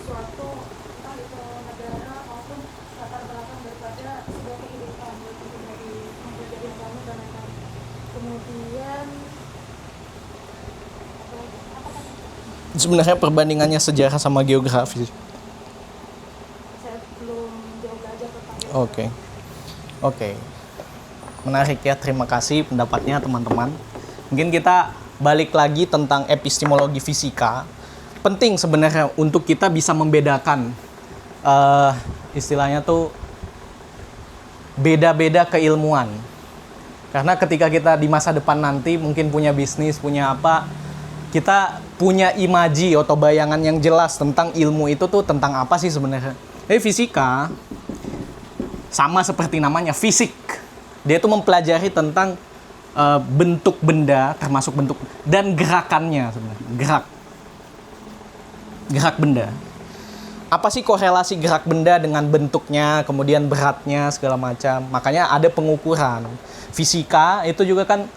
suatu entah itu negara maupun latar belakang daripada sebuah kehidupan yaitu dari mempelajari agama dan lain-lain. Kemudian apa tadi? Sebenarnya perbandingannya sejarah sama geografi. Saya belum jauh belajar tentang itu. Oke. Menarik ya, terima kasih pendapatnya teman-teman. Mungkin kita balik lagi tentang epistemologi fisika. Penting sebenarnya untuk kita bisa membedakan istilahnya tuh beda-beda keilmuan. Karena ketika kita di masa depan nanti mungkin punya bisnis, punya apa, kita punya imaji atau bayangan yang jelas tentang ilmu itu tuh tentang apa sih sebenarnya. Fisika sama seperti namanya, fisik. Dia tuh mempelajari tentang bentuk benda, termasuk bentuk dan gerakannya sebenarnya. Gerak benda. Apa sih korelasi gerak benda dengan bentuknya, kemudian beratnya, segala macam. Makanya ada pengukuran. Fisika itu juga kan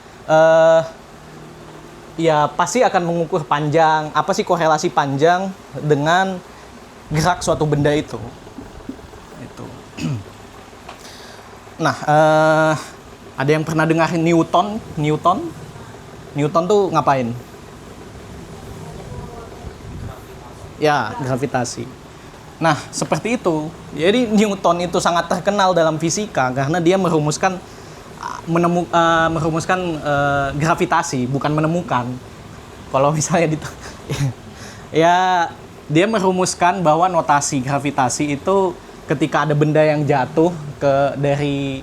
ya pasti akan mengukur panjang. Apa sih korelasi panjang dengan gerak suatu benda itu. Itu. Nah, ada yang pernah dengar Newton? Newton tuh ngapain? Ya, gravitasi. Nah, seperti itu. Jadi Newton itu sangat terkenal dalam fisika karena dia merumuskan gravitasi, bukan menemukan. Kalau misalnya ya dia merumuskan bahwa notasi gravitasi itu ketika ada benda yang jatuh dari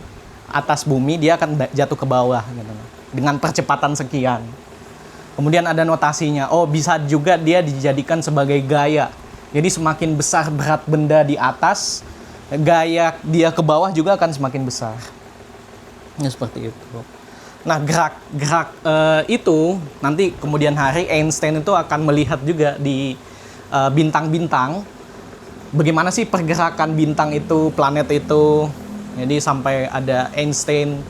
atas bumi, dia akan jatuh ke bawah gitu, dengan percepatan sekian. Kemudian ada notasinya. Oh, bisa juga dia dijadikan sebagai gaya. Jadi semakin besar berat benda di atas, gaya dia ke bawah juga akan semakin besar. Ya, seperti itu. Nah, gerak itu nanti kemudian hari Einstein itu akan melihat juga di bintang-bintang bagaimana sih pergerakan bintang itu, planet itu. Jadi sampai ada Einstein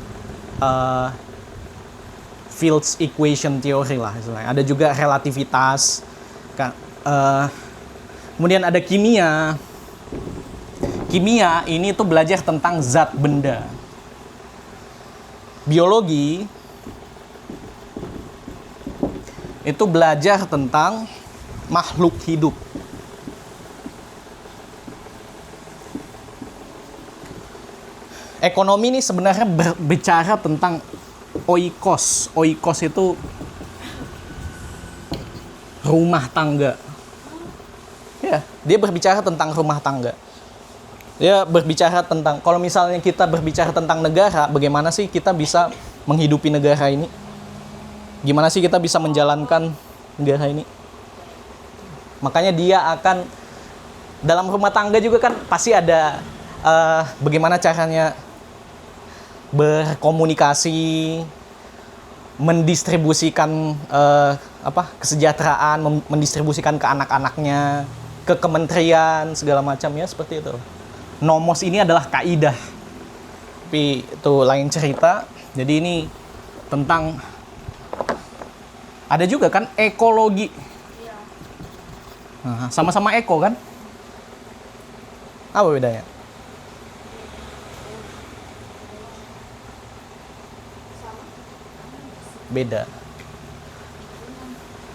Fields equation theory lah istilahnya. Ada juga relativitas. Kemudian ada kimia. Kimia ini tuh belajar tentang zat benda. Biologi itu belajar tentang makhluk hidup. Ekonomi ini sebenarnya berbicara tentang oikos. Oikos itu rumah tangga. Ya, dia berbicara tentang rumah tangga. Dia berbicara tentang, kalau misalnya kita berbicara tentang negara, bagaimana sih kita bisa menghidupi negara ini? Gimana sih kita bisa menjalankan negara ini? Makanya dia akan, dalam rumah tangga juga kan pasti ada bagaimana caranya berkomunikasi, mendistribusikan kesejahteraan, mendistribusikan ke anak-anaknya, ke kementerian, segala macam ya, seperti itu. Nomos ini adalah kaidah. Tapi itu lain cerita. Jadi ini tentang, ada juga kan ekologi. Nah, sama-sama eko kan? Apa bedanya? Beda.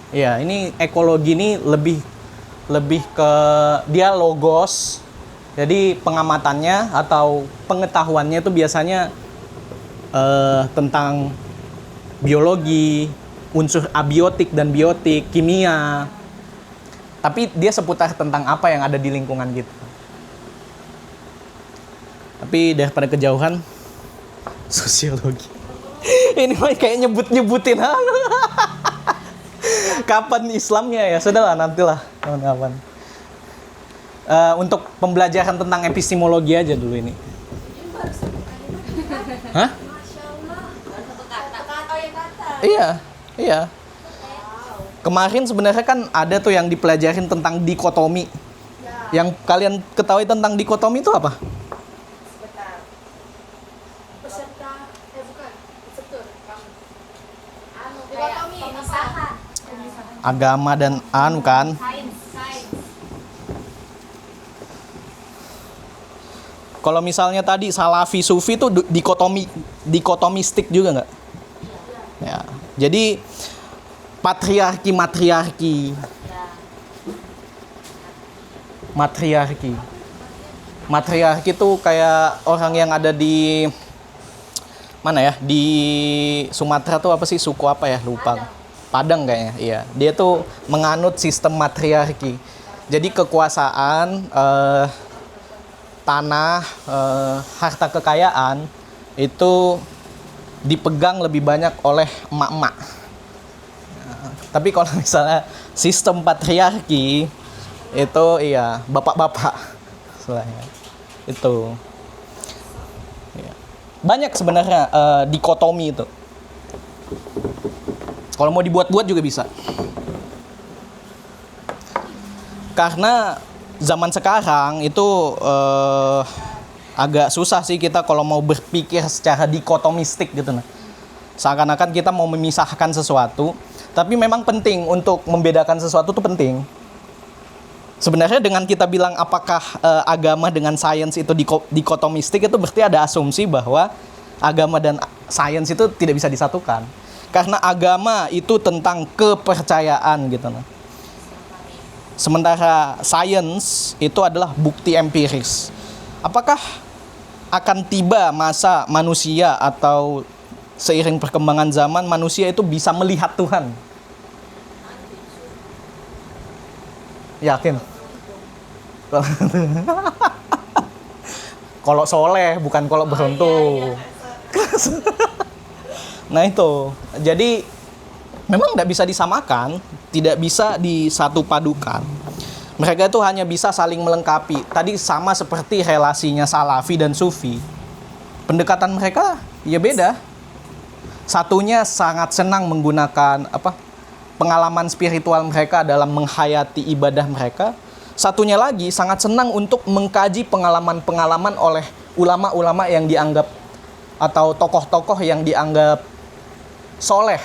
Ya, ini ekologi ini lebih ke dia logos. Jadi pengamatannya atau pengetahuannya itu biasanya tentang biologi, unsur abiotik dan biotik, kimia. Tapi dia seputar tentang apa yang ada di lingkungan gitu. Tapi daripada kejauhan, sosiologi. Ini mah kayak nyebut-nyebutin. Kapan Islamnya ya? Sudahlah, nantilah kapan-kapan. Untuk pembelajaran tentang epistemologi aja dulu ini. Hah? Masya Allah. Baru satu kata. Oh ya kata. Iya. Kemarin sebenarnya kan ada tuh yang dipelajarin tentang dikotomi. Ya. Yang kalian ketahui tentang dikotomi itu apa? Sebentar. Peserta. Bukan. Peserta. Kamu. Anu kayak Dikotomi, pemisahan. Agama dan anu kan. Sains. Kalau misalnya tadi Salafi Sufi itu dikotomistik juga nggak? Ya. Jadi matriarki. Ya. Matriarki itu kayak orang yang ada di mana ya? Di Sumatera tuh apa sih, suku apa ya? Lupa. Padang kayaknya. Iya. Dia tuh menganut sistem matriarki. Jadi kekuasaan tanah, harta kekayaan itu dipegang lebih banyak oleh emak-emak. Nah, tapi kalau misalnya sistem patriarki itu iya bapak-bapak istilahnya. Itu iya. Banyak sebenarnya dikotomi itu. Kalau mau dibuat-buat juga bisa. Karena zaman sekarang itu agak susah sih kita kalau mau berpikir secara dikotomistik gitu nah. Seakan-akan kita mau memisahkan sesuatu, tapi memang penting untuk membedakan sesuatu itu penting. Sebenarnya dengan kita bilang apakah agama dengan sains itu dikotomistik, itu berarti ada asumsi bahwa agama dan sains itu tidak bisa disatukan. Karena agama itu tentang kepercayaan gitu nah. Sementara sains itu adalah bukti empiris. Apakah akan tiba masa manusia atau seiring perkembangan zaman manusia itu bisa melihat Tuhan? Yakin? Kalau soleh, bukan kalau beruntung. Nah itu, jadi memang tidak bisa disamakan, tidak bisa disatu padukan. Mereka itu hanya bisa saling melengkapi. Tadi sama seperti relasinya Salafi dan Sufi. Pendekatan mereka ya beda. Satunya sangat senang menggunakan pengalaman spiritual mereka dalam menghayati ibadah mereka. Satunya lagi sangat senang untuk mengkaji pengalaman-pengalaman oleh ulama-ulama yang dianggap atau tokoh-tokoh yang dianggap soleh.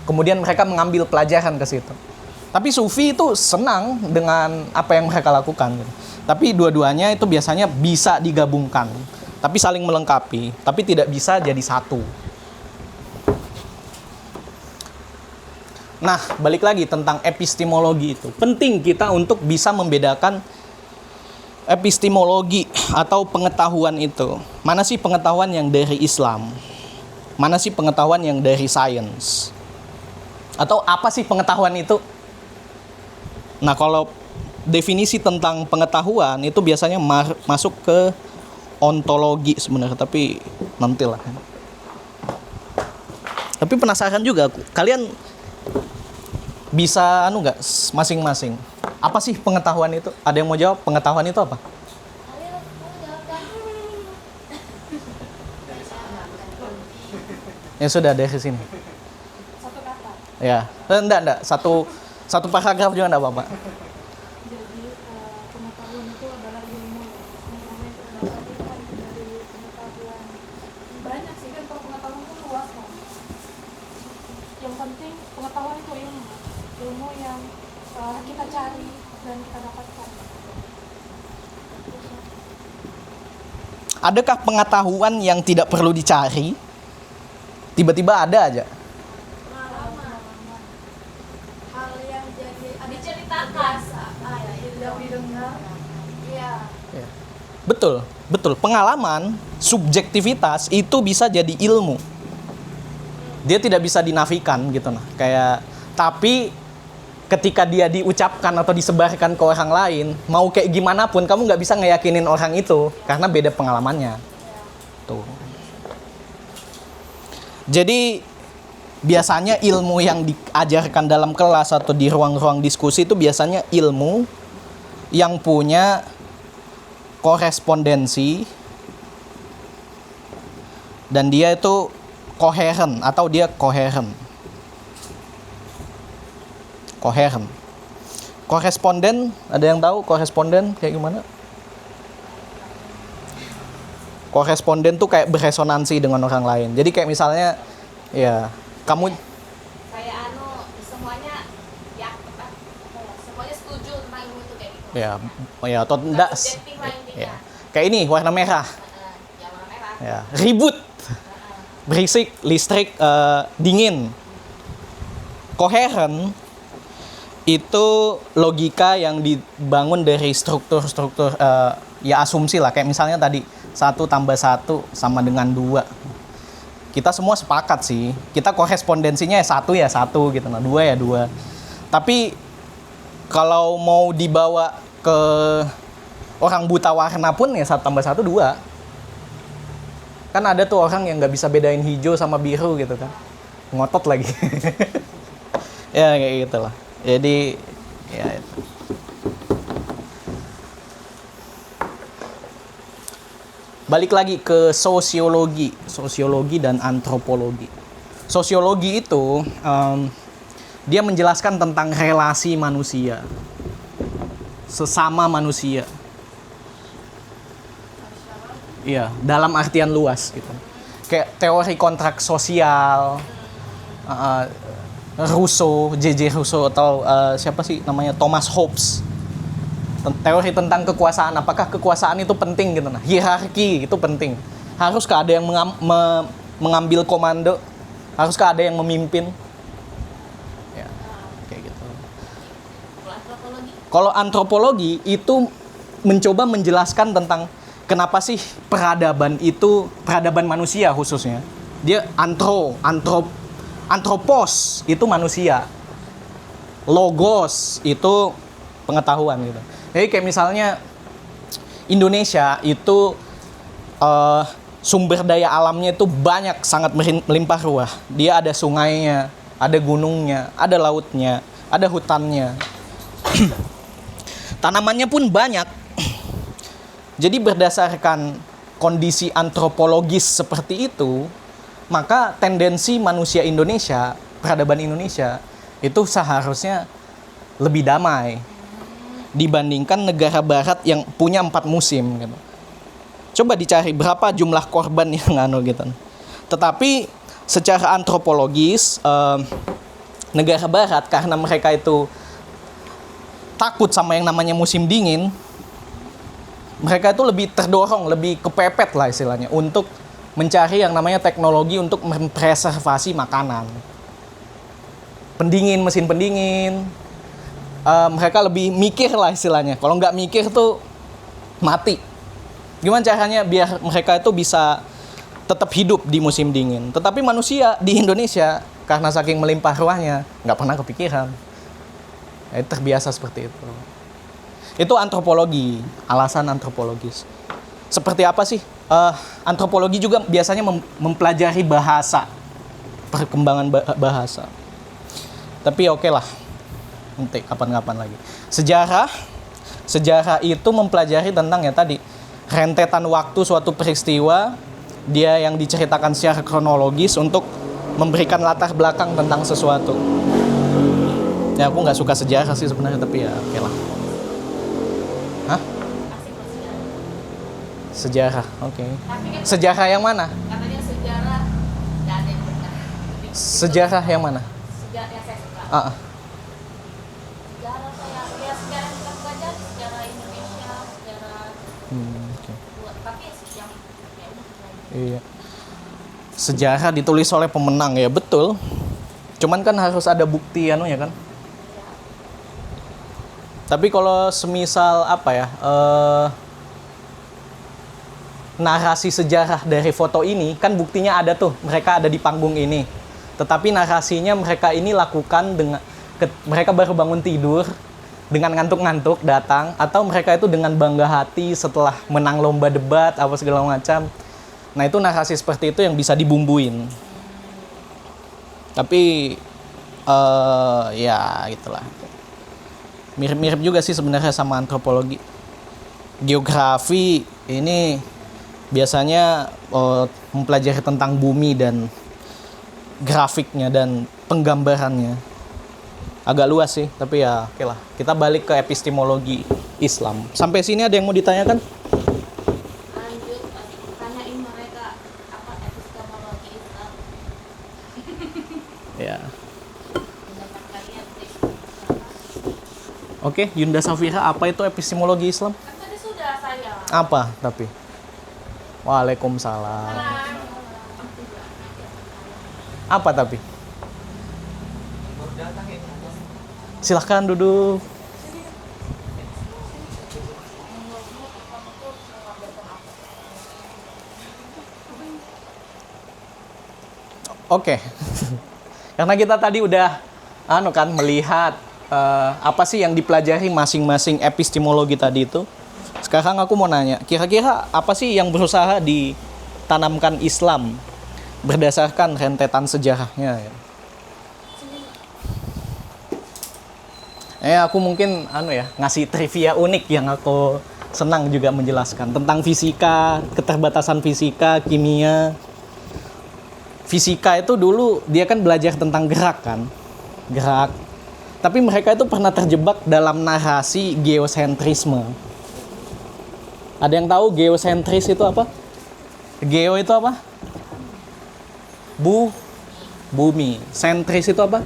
Kemudian mereka mengambil pelajaran ke situ. Tapi Sufi itu senang dengan apa yang mereka lakukan. Tapi dua-duanya itu biasanya bisa digabungkan. Tapi saling melengkapi. Tapi tidak bisa jadi satu. Nah, balik lagi tentang epistemologi itu. Penting kita untuk bisa membedakan epistemologi atau pengetahuan itu. Mana sih pengetahuan yang dari Islam? Mana sih pengetahuan yang dari sains? Atau apa sih pengetahuan itu? Nah, kalau definisi tentang pengetahuan itu biasanya masuk ke ontologi sebenarnya, tapi nantilah. Tapi penasaran juga aku. Kalian bisa nggak masing-masing? Apa sih pengetahuan itu? Ada yang mau jawab? Pengetahuan itu apa? Ayo, kamu jawab kan. Ya sudah, dari sini. Satu kata. Ya, enggak. Satu paragraf juga enggak apa-apa. Jadi pengetahuan itu adalah ilmu. Pengetahuan itu adalah tarikan dari pengetahuan. Banyak sih kan, kalau pengetahuan itu luas kan. Yang penting pengetahuan itu ilmu. Ilmu yang kita cari dan kita dapatkan. Adakah pengetahuan yang tidak perlu dicari? Tiba-tiba ada aja. Pengalaman, hal yang jadi Diceritakan. kebiasaan yang didengar. Iya. Betul, betul. Pengalaman, subjektivitas itu bisa jadi ilmu. Dia tidak bisa dinafikan gitu nah. Kayak tapi ketika dia diucapkan atau disebarkan ke orang lain, mau kayak gimana pun kamu nggak bisa ngeyakinin orang itu karena beda pengalamannya. Tuh. Jadi biasanya ilmu yang diajarkan dalam kelas atau di ruang-ruang diskusi itu biasanya ilmu yang punya korespondensi dan dia itu koheren atau dia koheren. Koheren. Koresponden, ada yang tahu koresponden kayak gimana? Koresponden tuh kayak beresonansi dengan orang lain. Jadi kayak misalnya, ya kamu Kayak semuanya ya semuanya setuju tentang ilmu itu kayak gitu. ya atau enggak Subjektif lah intinya. ya. Kayak ini warna merah. Yang warna merah. Ya, ribut, berisik, listrik, dingin. Koheren itu logika yang dibangun dari struktur-struktur ya asumsi lah. Kayak misalnya tadi 1 tambah 1 sama dengan 2. Kita semua sepakat sih. Kita korespondensinya ya 1 gitu. Nah 2 ya 2. Tapi kalau mau dibawa ke orang buta warna pun ya 1 tambah 1 2. Kan ada tuh orang yang nggak bisa bedain hijau sama biru gitu kan. Ngotot lagi. Ya kayak gitulah. Jadi ya itu. Balik lagi ke sosiologi dan antropologi. Sosiologi itu dia menjelaskan tentang relasi manusia, sesama manusia. Iya, dalam artian luas gitu. Kayak teori kontrak sosial, J.J. Rousseau atau siapa sih namanya Thomas Hobbes. Teori tentang kekuasaan, apakah kekuasaan itu penting gitu nah. Hierarki itu penting. Haruskah ada yang mengambil komando? Haruskah ada yang memimpin? Ya, kayak gitu. Kalau antropologi Kalau antropologi itu mencoba menjelaskan tentang kenapa sih peradaban manusia khususnya. Dia antropos itu manusia. Logos itu pengetahuan gitu. Jadi kayak misalnya Indonesia itu sumber daya alamnya itu banyak, sangat melimpah ruah. Dia ada sungainya, ada gunungnya, ada lautnya, ada hutannya. Tanamannya pun banyak. Jadi berdasarkan kondisi antropologis seperti itu, maka tendensi manusia Indonesia, peradaban Indonesia, itu seharusnya lebih damai dibandingkan negara barat yang punya 4 musim gitu. Coba dicari berapa jumlah korban yang gitu. Tetapi secara antropologis negara barat karena mereka itu takut sama yang namanya musim dingin, mereka itu lebih terdorong, lebih kepepet lah istilahnya untuk mencari yang namanya teknologi untuk mempreservasi makanan. Pendingin, mesin pendingin. Mereka lebih mikir lah istilahnya. Kalau nggak mikir tuh mati. Gimana caranya biar mereka itu bisa tetap hidup di musim dingin. Tetapi manusia di Indonesia karena saking melimpah ruahnya nggak pernah kepikiran. Terbiasa seperti itu. Itu antropologi, alasan antropologis. Seperti apa sih? Antropologi juga biasanya mempelajari bahasa, perkembangan bahasa. Tapi oke lah, nanti kapan-kapan lagi. Sejarah itu mempelajari tentang ya tadi rentetan waktu suatu peristiwa, dia yang diceritakan secara kronologis untuk memberikan latar belakang tentang sesuatu. Ya aku nggak suka sejarah sih sebenarnya, tapi ya oke lah. Hah? asik loh sejarah. Sejarah, oke. Tapi kan Sejarah yang mana? katanya sejarah nggak ada yang benar. Sejarah yang mana? Sejarah yang saya suka. Ah, Sejarah kayak ya sejarah kita Iya. Sejarah ditulis oleh pemenang, ya betul. Cuman kan harus ada bukti ya kan. Tapi kalau semisal apa ya, narasi sejarah dari foto ini kan buktinya ada tuh, mereka ada di panggung ini. Tetapi narasinya mereka ini lakukan dengan mereka baru bangun tidur dengan ngantuk-ngantuk datang, atau mereka itu dengan bangga hati setelah menang lomba debat apa segala macam. Nah, itu narasi seperti itu yang bisa dibumbuin. Tapi ya gitulah. Mirip-mirip juga sih sebenarnya sama antropologi. Geografi ini biasanya mempelajari tentang bumi dan grafiknya dan penggambarannya. Agak luas sih, tapi ya oke lah. Kita balik ke epistemologi Islam. Sampai sini ada yang mau ditanyakan? Lanjut, tanyain mereka apa epistemologi Islam. Ya. Pendapat kalian sih. Oke, Yunda Safira, apa itu epistemologi Islam? Kan tadi sudah saya. Apa tapi? Waalaikumsalam. Apa tapi? Silahkan duduk. Oke. Karena kita tadi udah melihat apa sih yang dipelajari masing-masing epistemologi tadi itu. Sekarang aku mau nanya, kira-kira apa sih yang berusaha ditanamkan Islam berdasarkan rentetan sejarahnya? Aku mungkin ngasih trivia unik yang aku senang juga menjelaskan tentang fisika, keterbatasan fisika, kimia. Fisika itu dulu dia kan belajar tentang gerak kan, gerak. Tapi mereka itu pernah terjebak dalam narasi geosentrisme. Ada yang tahu geosentris itu apa? Geo itu apa? Bumi. Sentris itu apa?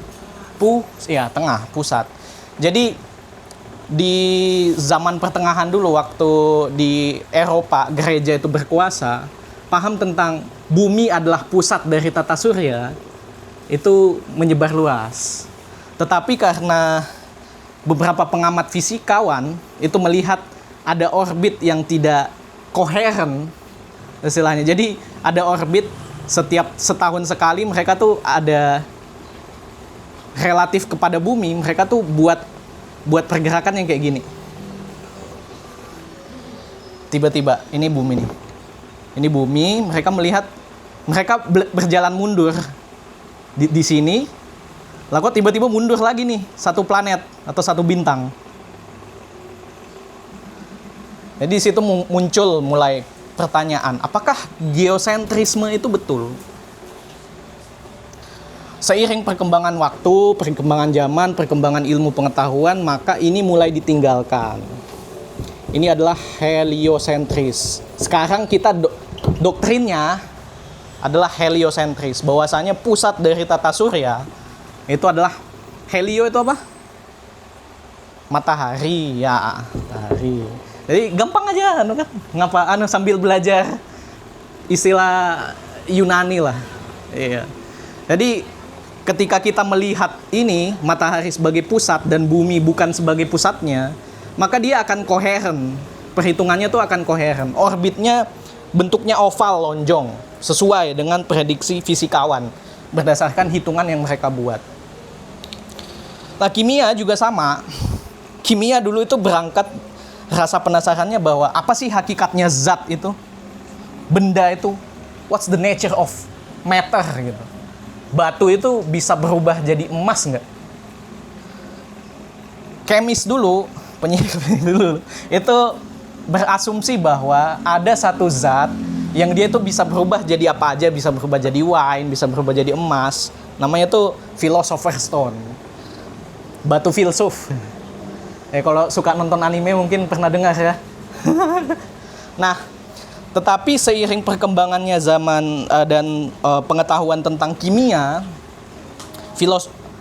Tengah, pusat. Jadi di zaman pertengahan dulu waktu di Eropa gereja itu berkuasa, paham tentang bumi adalah pusat dari tata surya itu menyebar luas. Tetapi karena beberapa pengamat fisikawan itu melihat ada orbit yang tidak koheren istilahnya. Jadi ada orbit setiap setahun sekali mereka tuh ada relatif kepada bumi, mereka tuh buat pergerakan yang kayak gini. Tiba-tiba ini bumi nih. Ini bumi, mereka melihat mereka berjalan mundur di sini. Lalu tiba-tiba mundur lagi nih satu planet atau satu bintang. Jadi di situ muncul mulai pertanyaan, apakah geosentrisme itu betul? Seiring perkembangan waktu, perkembangan zaman, perkembangan ilmu pengetahuan, maka ini mulai ditinggalkan. Ini adalah heliosentris. Sekarang kita doktrinnya adalah heliosentris, bahwasanya pusat dari tata surya itu adalah helio itu apa? Matahari, ya, matahari. Jadi gampang aja kan, sambil belajar istilah Yunani lah. Iya. Jadi ketika kita melihat ini matahari sebagai pusat dan bumi bukan sebagai pusatnya, maka dia akan koheren. Perhitungannya tuh akan koheren. Orbitnya bentuknya oval lonjong sesuai dengan prediksi fisikawan berdasarkan hitungan yang mereka buat. Nah, kimia juga sama. Kimia dulu itu berangkat rasa penasarannya bahwa apa sih hakikatnya zat itu? Benda itu, what's the nature of matter gitu. Batu itu bisa berubah jadi emas nggak? Kemis dulu, penyihir dulu, itu berasumsi bahwa ada satu zat yang dia itu bisa berubah jadi apa aja, bisa berubah jadi wine, bisa berubah jadi emas. Namanya tuh Philosopher's Stone. Batu filsuf. Kalau suka nonton anime mungkin pernah dengar ya. Nah, tetapi seiring perkembangannya zaman dan pengetahuan tentang kimia,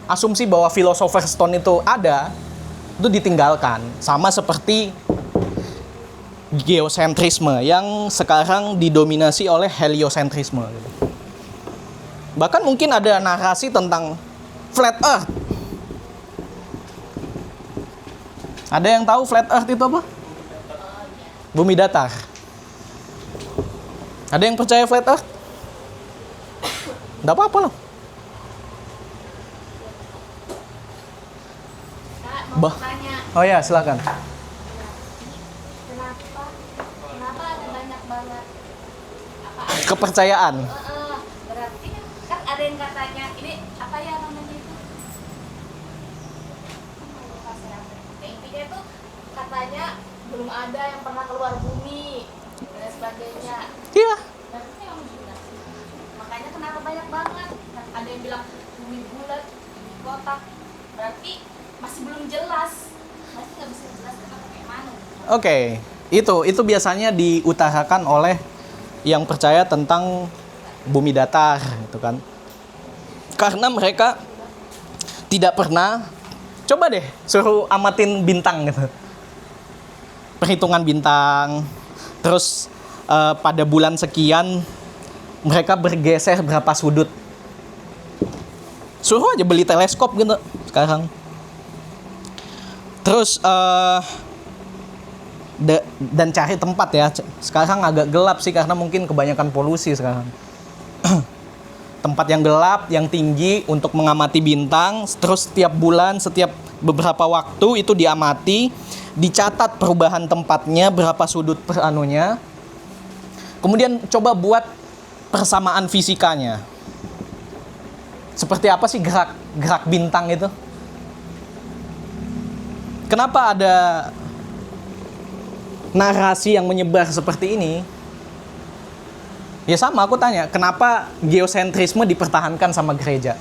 asumsi bahwa Philosopher's Stone itu ada, itu ditinggalkan. Sama seperti geosentrisme yang sekarang didominasi oleh heliosentrisme. Bahkan mungkin ada narasi tentang flat earth. Ada yang tahu flat earth itu apa? Bumi datar. Ada yang percaya flat earth? Enggak apa-apa loh. Kak, mau Bah. tanya, Oh ya, silakan. kenapa ada banyak banget apa Kepercayaan. berarti kan ada yang katanya ini apa ya namanya itu? Lupa saya. Ya, intinya itu katanya belum ada yang pernah keluar bumi dan sebagainya. Iya. Berarti yang gila. Makanya kenapa banyak banget? Kan ada yang bilang bumi bulat, bumi kotak. Berarti masih belum jelas. Masih nggak bisa jelas kenapa kayak mana. Oke, itu biasanya diutarakan oleh yang percaya tentang bumi datar, gitu kan. Karena mereka tidak pernah, coba deh suruh amatin bintang gitu. Perhitungan bintang, terus pada bulan sekian mereka bergeser berapa sudut. Suruh aja beli teleskop gitu sekarang. Terus dan cari tempat ya. Sekarang agak gelap sih karena mungkin kebanyakan polusi sekarang. Tempat yang gelap, yang tinggi untuk mengamati bintang. Terus setiap bulan, setiap beberapa waktu itu diamati, dicatat perubahan tempatnya, berapa sudut per anunya. Kemudian coba buat persamaan fisikanya. Seperti apa sih gerak bintang itu? Kenapa ada narasi yang menyebar seperti ini? Ya sama, aku tanya, kenapa geosentrisme dipertahankan sama gereja?